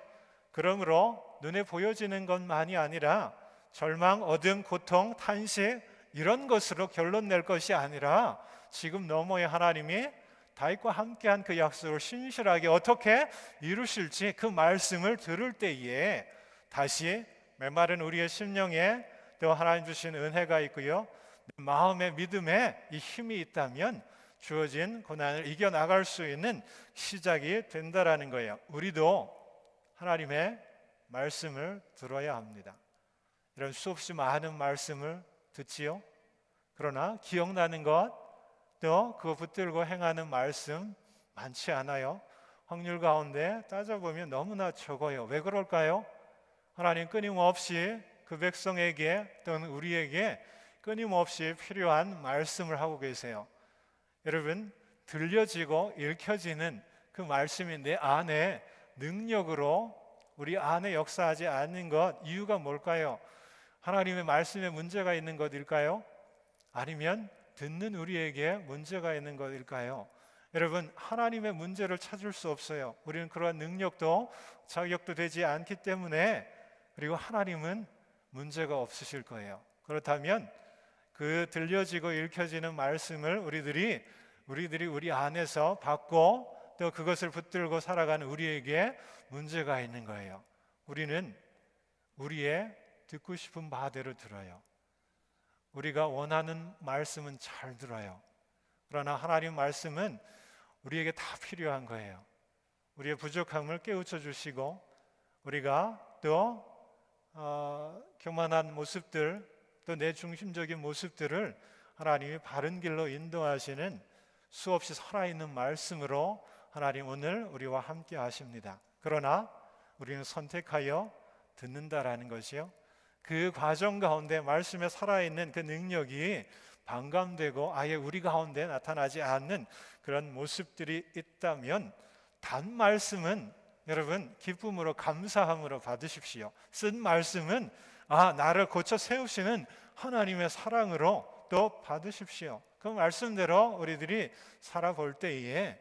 그러므로 눈에 보여지는 것만이 아니라 절망, 어둠, 고통, 탄식 이런 것으로 결론 낼 것이 아니라 지금 너머에 하나님이 다윗과 함께한 그 약속을 신실하게 어떻게 이루실지 그 말씀을 들을 때에 다시 메마른 우리의 심령에 또 하나님 주신 은혜가 있고요, 마음의 믿음에 이 힘이 있다면 주어진 고난을 이겨나갈 수 있는 시작이 된다라는 거예요. 우리도 하나님의 말씀을 들어야 합니다. 이런 수없이 많은 말씀을 듣지요. 그러나 기억나는 것, 또 그거 붙들고 행하는 말씀 많지 않아요. 확률 가운데 따져보면 너무나 적어요. 왜 그럴까요? 하나님 끊임없이 그 백성에게 또는 우리에게 끊임없이 필요한 말씀을 하고 계세요. 여러분, 들려지고 읽혀지는 그 말씀이 내 안에 능력으로 우리 안에 역사하지 않는 것, 이유가 뭘까요? 하나님의 말씀에 문제가 있는 것일까요? 아니면 듣는 우리에게 문제가 있는 것일까요? 여러분, 하나님의 문제를 찾을 수 없어요. 우리는 그러한 능력도 자격도 되지 않기 때문에, 그리고 하나님은 문제가 없으실 거예요. 그렇다면 그 들려지고 읽혀지는 말씀을 우리들이 우리 안에서 받고 또 그것을 붙들고 살아가는 우리에게 문제가 있는 거예요. 우리는 우리의 듣고 싶은 바대로 들어요. 우리가 원하는 말씀은 잘 들어요. 그러나 하나님 말씀은 우리에게 다 필요한 거예요. 우리의 부족함을 깨우쳐 주시고, 우리가 또 교만한 모습들, 또 내 중심적인 모습들을 하나님이 바른 길로 인도하시는 수없이 살아있는 말씀으로 하나님 오늘 우리와 함께 하십니다. 그러나 우리는 선택하여 듣는다라는 것이요, 그 과정 가운데 말씀에 살아있는 그 능력이 반감되고 아예 우리 가운데 나타나지 않는 그런 모습들이 있다면, 단 말씀은 여러분 기쁨으로 감사함으로 받으십시오. 쓴 말씀은 나를 고쳐 세우시는 하나님의 사랑으로 또 받으십시오. 그 말씀대로 우리들이 살아볼 때에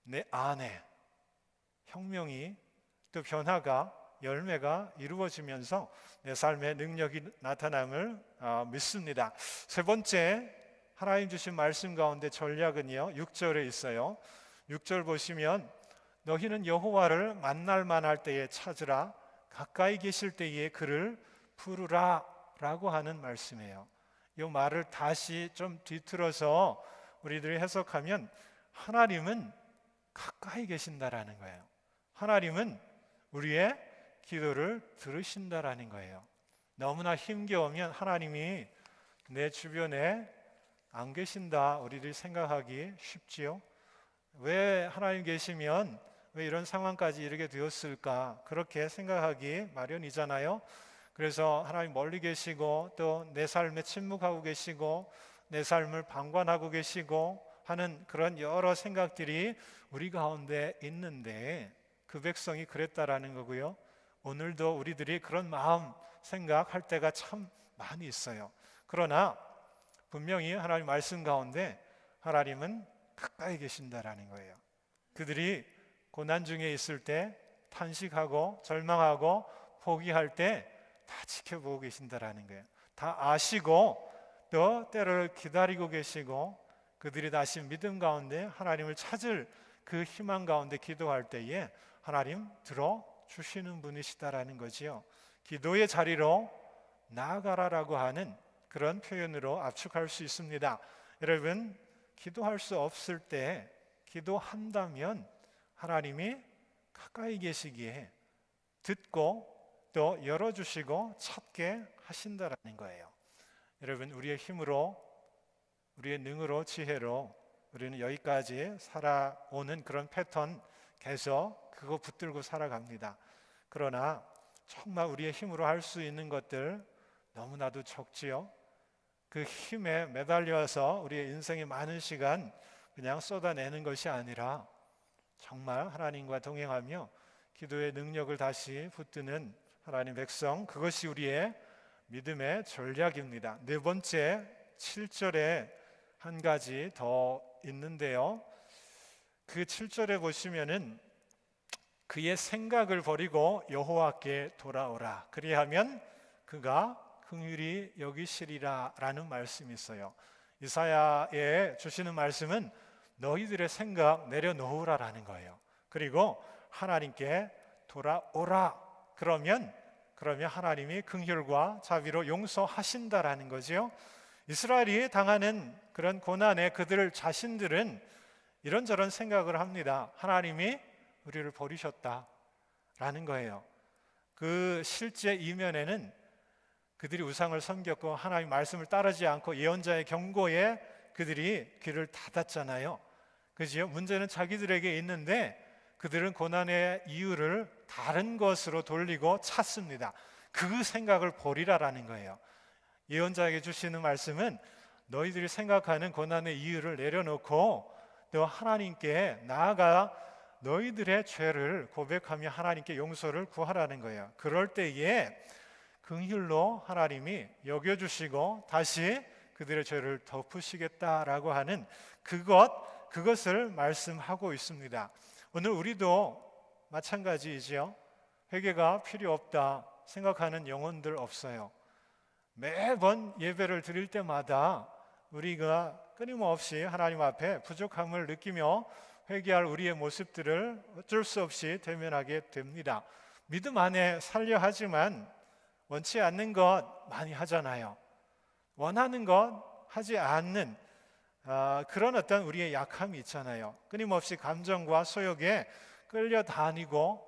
내 안에 혁명이 또 변화가 열매가 이루어지면서 내 삶의 능력이 나타남을 믿습니다. 세 번째 하나님 주신 말씀 가운데 전략은요, 6절에 있어요. 6절 보시면 너희는 여호와를 만날 만할 때에 찾으라, 가까이 계실 때에 그를 부르라 라고 하는 말씀이에요. 이 말을 다시 좀 뒤틀어서 우리들이 해석하면 하나님은 가까이 계신다라는 거예요. 하나님은 우리의 기도를 들으신다라는 거예요. 너무나 힘겨우면 하나님이 내 주변에 안 계신다 우리들이 생각하기 쉽지요. 왜 하나님 계시면 왜 이런 상황까지 이르게 되었을까, 그렇게 생각하기 마련이잖아요. 그래서 하나님 멀리 계시고 또 내 삶에 침묵하고 계시고 내 삶을 방관하고 계시고 하는 그런 여러 생각들이 우리 가운데 있는데, 그 백성이 그랬다라는 거고요. 오늘도 우리들이 그런 마음 생각할 때가 참 많이 있어요. 그러나 분명히 하나님 말씀 가운데 하나님은 가까이 계신다라는 거예요. 그들이 고난 중에 있을 때, 탄식하고 절망하고 포기할 때 다 지켜보고 계신다라는 거예요. 다 아시고 또 때를 기다리고 계시고, 그들이 다시 믿음 가운데 하나님을 찾을 그 희망 가운데 기도할 때에 하나님 들어주시는 분이시다라는 거지요. 기도의 자리로 나아가라라고 하는 그런 표현으로 압축할 수 있습니다. 여러분, 기도할 수 없을 때 기도한다면 하나님이 가까이 계시기에 듣고 또 열어주시고 찾게 하신다라는 거예요. 여러분, 우리의 힘으로, 우리의 능으로, 지혜로 우리는 여기까지 살아오는 그런 패턴 계속 그거 붙들고 살아갑니다. 그러나 정말 우리의 힘으로 할 수 있는 것들 너무나도 적지요. 그 힘에 매달려서 우리의 인생의 많은 시간 그냥 쏟아내는 것이 아니라 정말 하나님과 동행하며 기도의 능력을 다시 붙드는 하나님 백성, 그것이 우리의 믿음의 전략입니다. 네 번째, 7절에 한 가지 더 있는데요. 그 7절에 보시면은 그의 생각을 버리고 여호와께 돌아오라, 그리하면 그가 긍휼히 여기시리라 라는 말씀이 있어요. 이사야에 주시는 말씀은 너희들의 생각 내려놓으라라는 거예요. 그리고 하나님께 돌아오라, 그러면 하나님이 긍휼과 자비로 용서하신다라는 거죠. 이스라엘이 당하는 그런 고난에 그들 자신들은 이런저런 생각을 합니다. 하나님이 우리를 버리셨다라는 거예요. 그 실제 이면에는 그들이 우상을 섬겼고 하나님 말씀을 따르지 않고 예언자의 경고에 그들이 귀를 닫았잖아요. 그죠? 문제는 자기들에게 있는데 그들은 고난의 이유를 다른 것으로 돌리고 찾습니다. 그 생각을 버리라라는 거예요. 예언자에게 주시는 말씀은 너희들이 생각하는 고난의 이유를 내려놓고 또 하나님께 나아가 너희들의 죄를 고백하며 하나님께 용서를 구하라는 거예요. 그럴 때에 긍휼로 하나님이 여겨주시고 다시 그들의 죄를 덮으시겠다라고 하는 그것을 말씀하고 있습니다. 오늘 우리도 마찬가지이지요. 회개가 필요 없다 생각하는 영혼들 없어요. 매번 예배를 드릴 때마다 우리가 끊임없이 하나님 앞에 부족함을 느끼며 회개할 우리의 모습들을 어쩔 수 없이 대면하게 됩니다. 믿음 안에 살려 하지만 원치 않는 것 많이 하잖아요. 원하는 것 하지 않는 그런 어떤 우리의 약함이 있잖아요. 끊임없이 감정과 소욕에 끌려다니고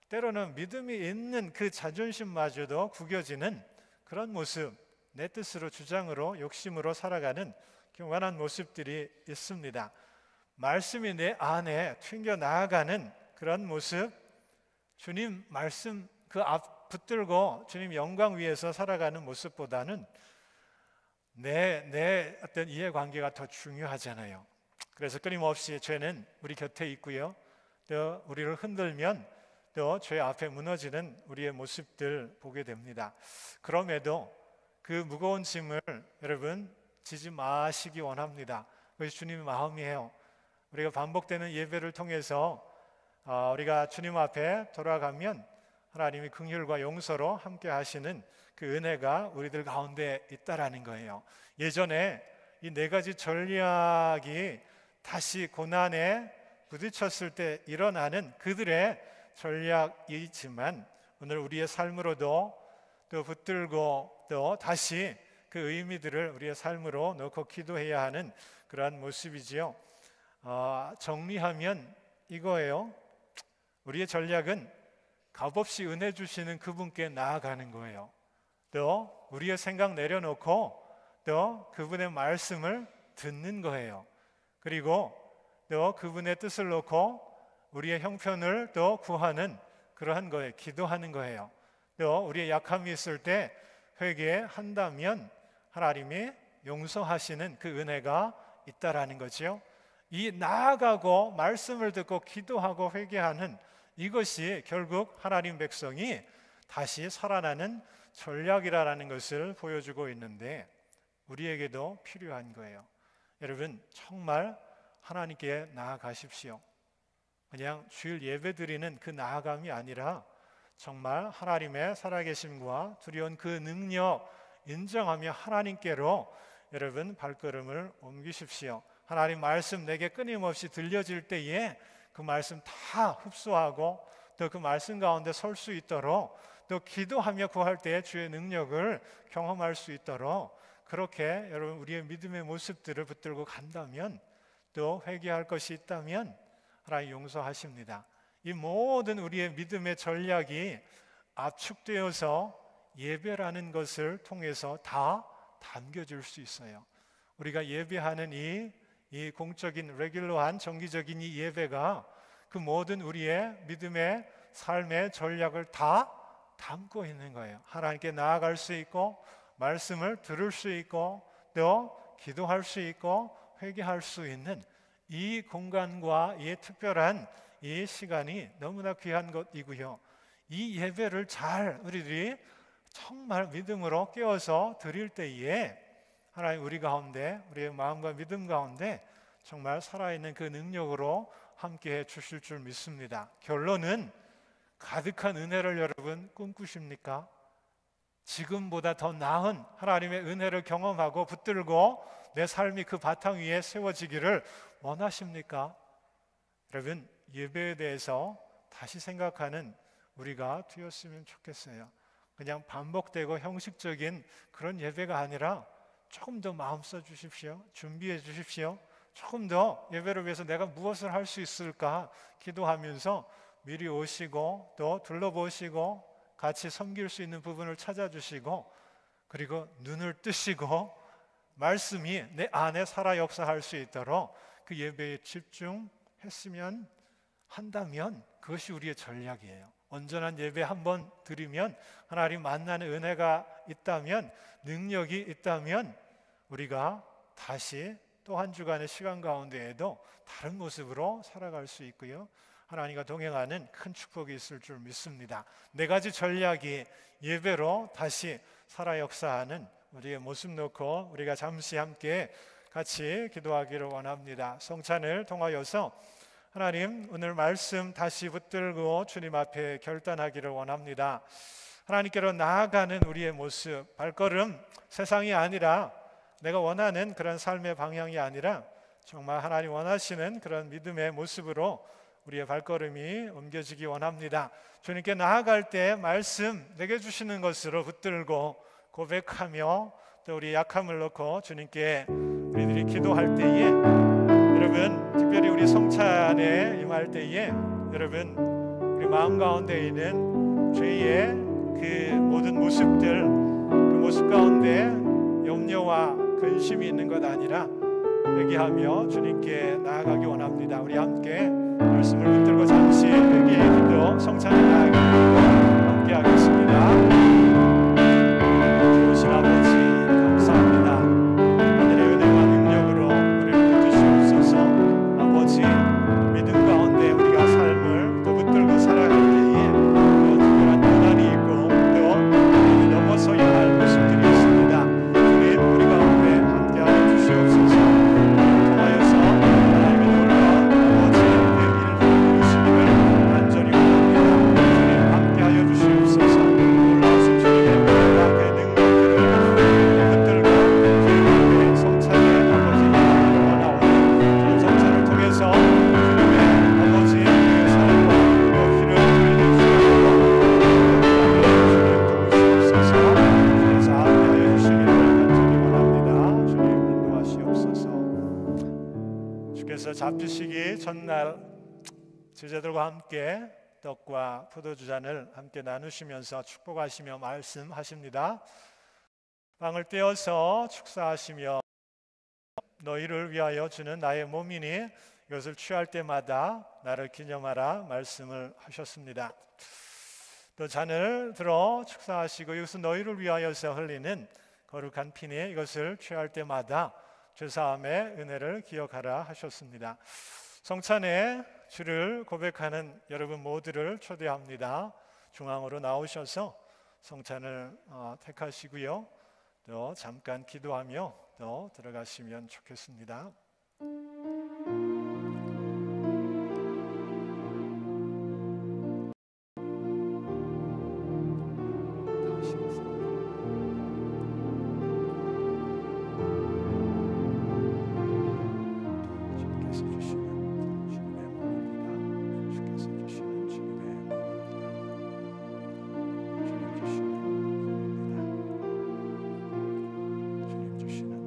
때로는 믿음이 있는 그 자존심마저도 구겨지는 그런 모습, 내 뜻으로 주장으로 욕심으로 살아가는 교만한 모습들이 있습니다. 말씀이 내 안에 튕겨 나아가는 그런 모습, 주님 말씀 그 앞 붙들고 주님 영광 위에서 살아가는 모습보다는 내 어떤 이해관계가 더 중요하잖아요. 그래서 끊임없이 죄는 우리 곁에 있고요. 또 우리를 흔들면 또 죄 앞에 무너지는 우리의 모습들 보게 됩니다. 그럼에도 그 무거운 짐을 여러분 지지 마시기 원합니다. 그것이 주님의 마음이에요. 우리가 반복되는 예배를 통해서 우리가 주님 앞에 돌아가면 하나님이 긍휼과 용서로 함께 하시는 그 은혜가 우리들 가운데 있다라는 거예요. 예전에 이 네 가지 전략이 다시 고난에 부딪혔을 때 일어나는 그들의 전략이지만 오늘 우리의 삶으로도 또 붙들고 또 다시 그 의미들을 우리의 삶으로 넣고 기도해야 하는 그러한 모습이지요. 정리하면 이거예요. 우리의 전략은 값없이 은혜 주시는 그분께 나아가는 거예요. 또 우리의 생각 내려놓고 또 그분의 말씀을 듣는 거예요. 그리고 또 그분의 뜻을 놓고 우리의 형편을 또 구하는 그러한 거예요. 기도하는 거예요. 또 우리의 약함이 있을 때 회개한다면 하나님이 용서하시는 그 은혜가 있다라는 거죠. 이 나아가고 말씀을 듣고 기도하고 회개하는 이것이 결국 하나님 백성이 다시 살아나는 전략이라는 것을 보여주고 있는데 우리에게도 필요한 거예요. 여러분 정말 하나님께 나아가십시오. 그냥 주일 예배 드리는 그 나아감이 아니라 정말 하나님의 살아계심과 두려운 그 능력 인정하며 하나님께로 여러분 발걸음을 옮기십시오. 하나님 말씀 내게 끊임없이 들려질 때에 그 말씀 다 흡수하고 또 그 말씀 가운데 설 수 있도록 또 기도하며 구할 때에 주의 능력을 경험할 수 있도록 그렇게 여러분 우리의 믿음의 모습들을 붙들고 간다면 또 회개할 것이 있다면 하나님 용서하십니다. 이 모든 우리의 믿음의 전략이 압축되어서 예배라는 것을 통해서 다 담겨질 수 있어요. 우리가 예배하는 이 공적인 레귤러한 정기적인 이 예배가 그 모든 우리의 믿음의 삶의 전략을 다 담고 있는 거예요. 하나님께 나아갈 수 있고 말씀을 들을 수 있고 또 기도할 수 있고 회개할 수 있는 이 공간과 이 특별한 이 시간이 너무나 귀한 것이고요. 이 예배를 잘 우리들이 정말 믿음으로 깨어서 드릴 때에 하나님 우리 가운데 우리의 마음과 믿음 가운데 정말 살아있는 그 능력으로 함께해 주실 줄 믿습니다. 결론은 가득한 은혜를 여러분 꿈꾸십니까? 지금보다 더 나은 하나님의 은혜를 경험하고 붙들고 내 삶이 그 바탕 위에 세워지기를 원하십니까? 여러분 예배에 대해서 다시 생각하는 우리가 되었으면 좋겠어요. 그냥 반복되고 형식적인 그런 예배가 아니라 조금 더 마음 써 주십시오. 준비해 주십시오. 조금 더 예배를 위해서 내가 무엇을 할 수 있을까 기도하면서 미리 오시고 또 둘러보시고 같이 섬길 수 있는 부분을 찾아주시고 그리고 눈을 뜨시고 말씀이 내 안에 살아 역사할 수 있도록 그 예배에 집중했으면 한다면 그것이 우리의 전략이에요. 온전한 예배 한번 드리면, 하나님 만나는 은혜가 있다면, 능력이 있다면 우리가 다시 또 한 주간의 시간 가운데에도 다른 모습으로 살아갈 수 있고요, 하나님과 동행하는 큰 축복이 있을 줄 믿습니다. 네 가지 전략이 예배로 다시 살아 역사하는 우리의 모습 놓고 우리가 잠시 함께 같이 기도하기를 원합니다. 성찬을 통하여서 하나님, 오늘 말씀 다시 붙들고 주님 앞에 결단하기를 원합니다. 하나님께로 나아가는 우리의 모습, 발걸음 세상이 아니라, 내가 원하는 그런 삶의 방향이 아니라 정말 하나님 원하시는 그런 믿음의 모습으로 우리의 발걸음이 옮겨지기 원합니다. 주님께 나아갈 때 말씀 내게 주시는 것으로 붙들고 고백하며, 또 우리 약함을 놓고 주님께 우리들이 기도할 때에, 여러분 특별히 우리 성찬에 임할 때에 여러분 우리 마음 가운데 있는 죄의 그 모든 모습들, 그 모습 가운데 염려와 근심이 있는 것 아니라 회개하며 주님께 나아가기 원합니다. 우리 함께 말씀을 붙들고 잠시 회개의 기도, 성찬을 나아가기 함께 하겠습니다. 주신 아버지 감사합니다. 하늘의 은혜와 능력으로 우리를 붙드시옵소서. 아버지, 믿음 가운데 우리가 삶을 또 붙들고 살아갈 때에 또 특별한 고난이 있고 또 넘어서야 할 모습들이 있습니다. 주님, 우리 가운데 함께하여 주시옵소서. 통하여서 하나님의 놀라운 아버지의 일을 이루시기를 간절히 원합니다. 주님, 함께하여 주시옵소서. 놀라우신 주님의 은혜와 그 능력들을 붙들고 주님의 성찬의 아버지 이름으로 원하오니, 성찬을 통해서 주님의 아버지의 그 사랑과 또 피를 흘리시고 도우시옵소서. 그래서 함께하여 주시기를 간절히 원합니다. 주님, 인도하시옵소서. 주께서 잡수시기 전날 제자들과 함께 떡과 포도주 잔을 함께 나누시면서 축복하시며 말씀하십니다. 빵을 떼어서 축사하시며, 너희를 위하여 주는 나의 몸이니 이것을 취할 때마다 나를 기념하라 말씀을 하셨습니다. 또 잔을 들어 축사하시고, 이것은 너희를 위하여서 흘리는 거룩한 피니 이것을 취할 때마다 죄사함의 은혜를 기억하라 하셨습니다. 성찬에 주를 고백하는 여러분 모두를 초대합니다. 중앙으로 나오셔서 성찬을 택하시고요, 또 잠깐 기도하며 또 들어가시면 좋겠습니다. 주님 주시는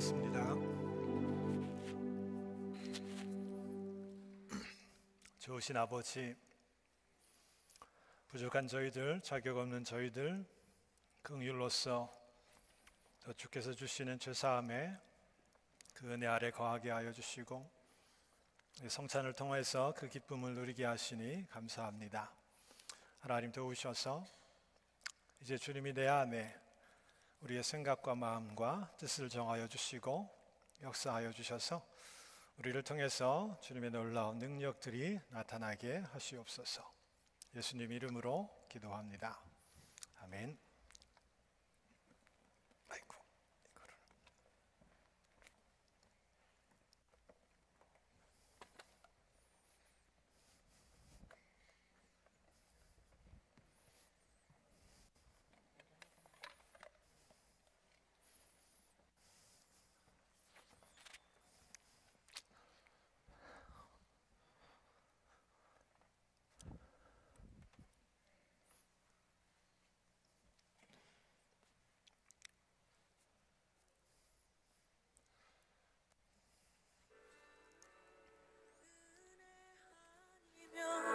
기도하겠습니다. 좋으신 아버지, 부족한 저희들, 자격 없는 저희들 긍휼로서 또 주께서 주시는 죄사함에 그 은혜 아래 거하게 하여 주시고 성찬을 통해서 그 기쁨을 누리게 하시니 감사합니다. 하나님 도우셔서 이제 주님이 내 안에 우리의 생각과 마음과 뜻을 정하여 주시고 역사하여 주셔서 우리를 통해서 주님의 놀라운 능력들이 나타나게 하시옵소서. 예수님 이름으로 기도합니다. 아멘. 아이고, 이거를.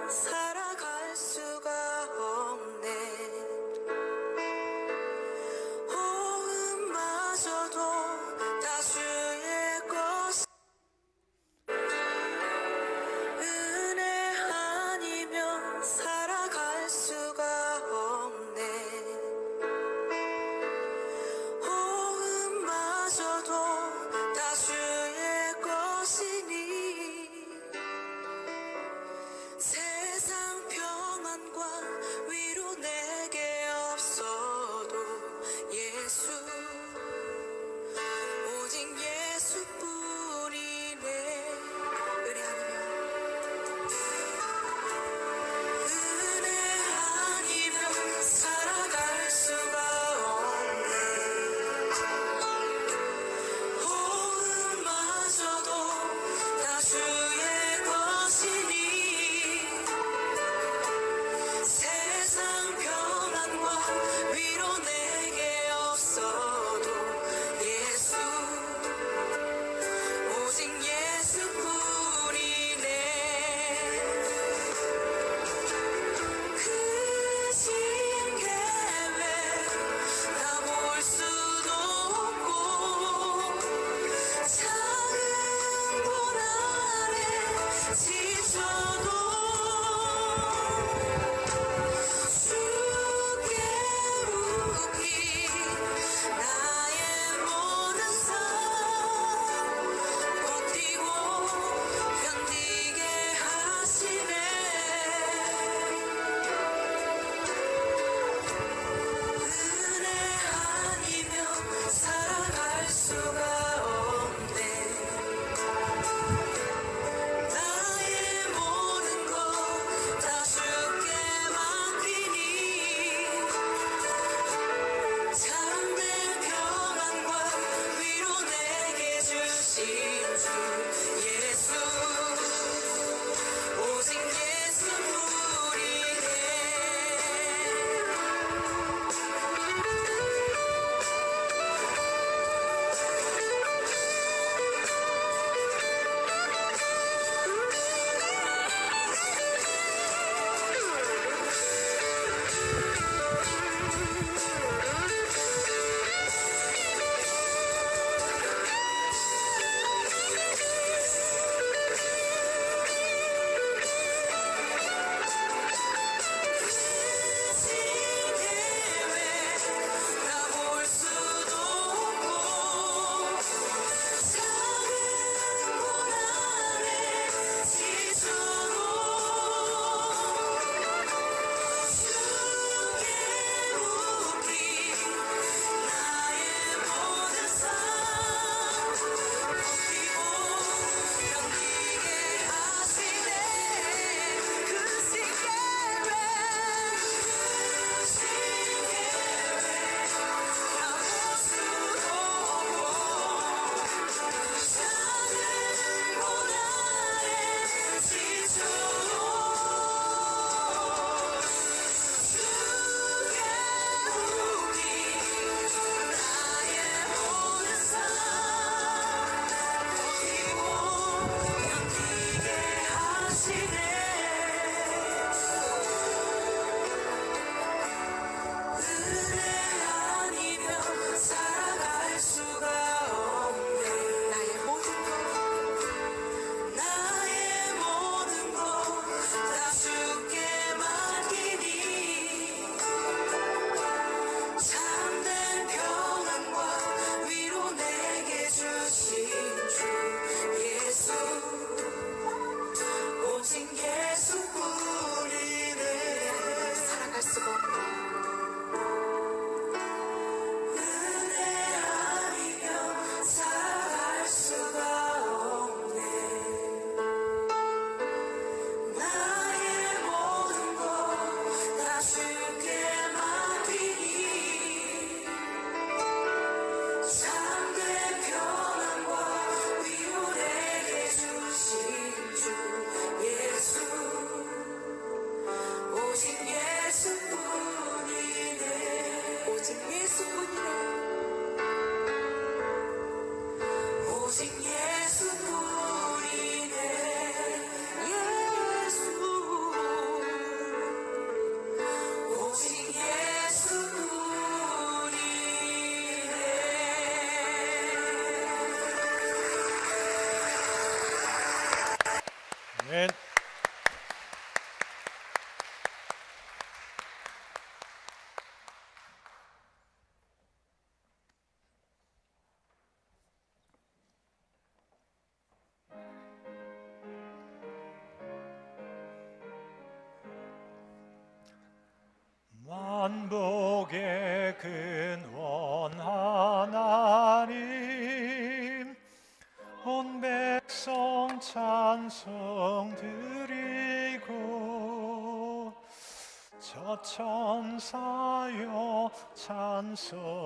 살아갈 수가 없네. 호흡마저도 다 주의 것. 은혜 아니면 살아갈 수가 없네. 호흡마저도 다 주의 것이니 세상 평안과 위로 내게 없어도 예수, 오직 예수뿐이네. 은혜 아니면 살아갈 수가 없네. 호흡마저도 다 주의 것이니 세상 평안과 위로 내게 없어도 예수, 오직 예수뿐이네. 크신 계획 다 볼 수도 없고 작은 본 아래 지쳐도 주께 웃기 나의 모든 삶 버티고 견디게 하시네. 은혜 아니면 살아갈 수가 없네. 나의 모든 것 다 주께 맡기니 참된 평안과 위로 내게 주신 주 예수, 오직 예수뿐이네. 주 예수 오직 예수뿐이네 살아갈 수가 없네 은혜 아니면 살아갈 수가 없네 나의 모든 것 다 주께 맡기니 참된 평안과 위로 내게 주신 주 예수 오직 예수뿐이네 오직 예수뿐이네 오직 예수뿐이네 예수 오직 예수뿐이네 아멘. 만복의 근원 하나님 온 백성 찬송 드리고 저 천사여 찬송하세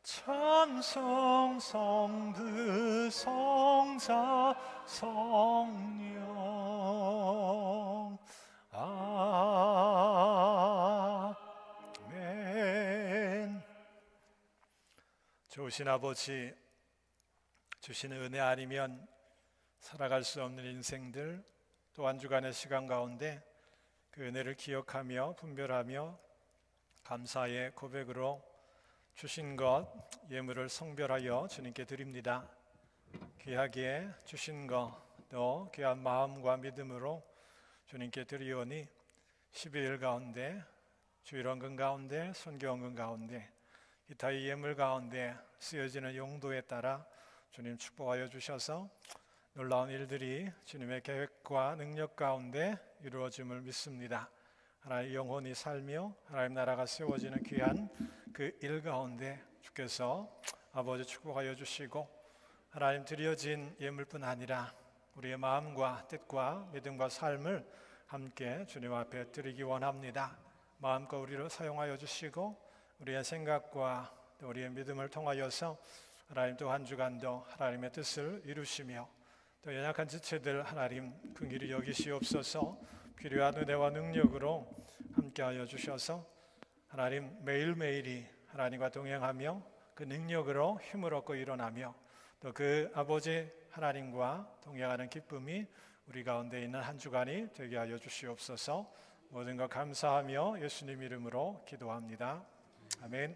찬송 성부 성자 성령 아멘. 좋으신 아버지 주시는 은혜 아니면 살아갈 수 없는 인생들 또 한 주간의 시간 가운데 그 은혜를 기억하며 분별하며 감사의 고백으로 주신 것 예물을 성별하여 주님께 드립니다. 귀하게 주신 것 또 귀한 마음과 믿음으로 주님께 드리오니 12일 가운데 주일원금 가운데 선교원금 가운데 기타의 예물 가운데 쓰여지는 용도에 따라 주님 축복하여 주셔서 놀라운 일들이 주님의 계획과 능력 가운데 이루어짐을 믿습니다. 하나님 영혼이 살며 하나님 나라가 세워지는 귀한 그 일 가운데 주께서 아버지 축복하여 주시고 하나님 드려진 예물뿐 아니라 우리의 마음과 뜻과 믿음과 삶을 함께 주님 앞에 드리기 원합니다. 마음껏 우리를 사용하여 주시고 우리의 생각과 또 우리의 믿음을 통하여서 하나님 또 한 주간도 하나님의 뜻을 이루시며 또 연약한 지체들 하나님 긍휼히 여기시옵소서. 필요한 은혜와 능력으로 함께하여 주셔서 하나님 매일매일이 하나님과 동행하며 그 능력으로 힘을 얻고 일어나며 또 그 아버지 하나님과 동행하는 기쁨이 우리 가운데 있는 한 주간이 되게 하여 주시옵소서. 모든 것 감사하며 예수님 이름으로 기도합니다. 아멘.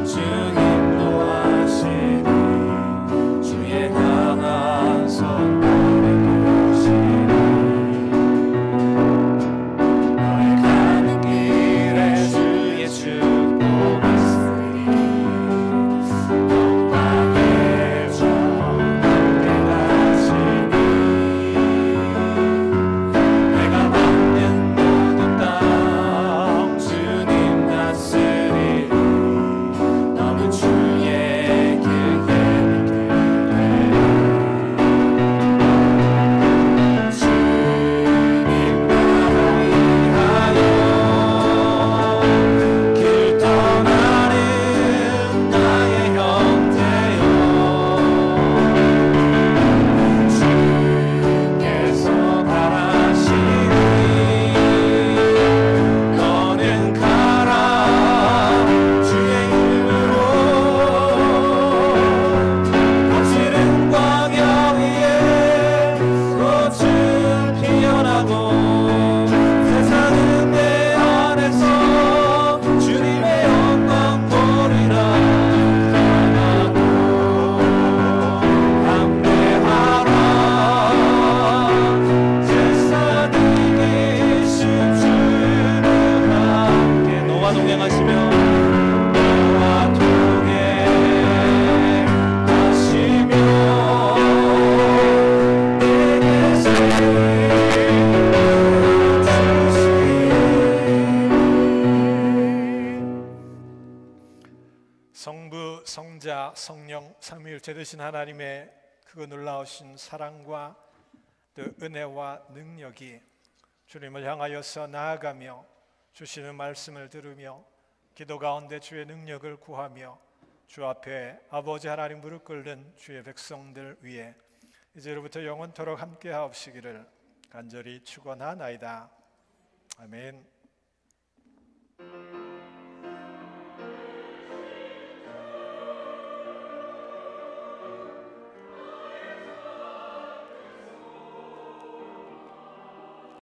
주 성부, 성자, 성령 삼위일체 되신 하나님의 그 놀라우신 사랑과 또 은혜와 능력이 주님을 향하여서 나아가며 주시는 말씀을 들으며 기도 가운데 주의 능력을 구하며 주 앞에 아버지 하나님 무릎 꿇는 주의 백성들 위에 이제로부터 영원토록 함께 하옵시기를 간절히 축원하나이다. 아멘.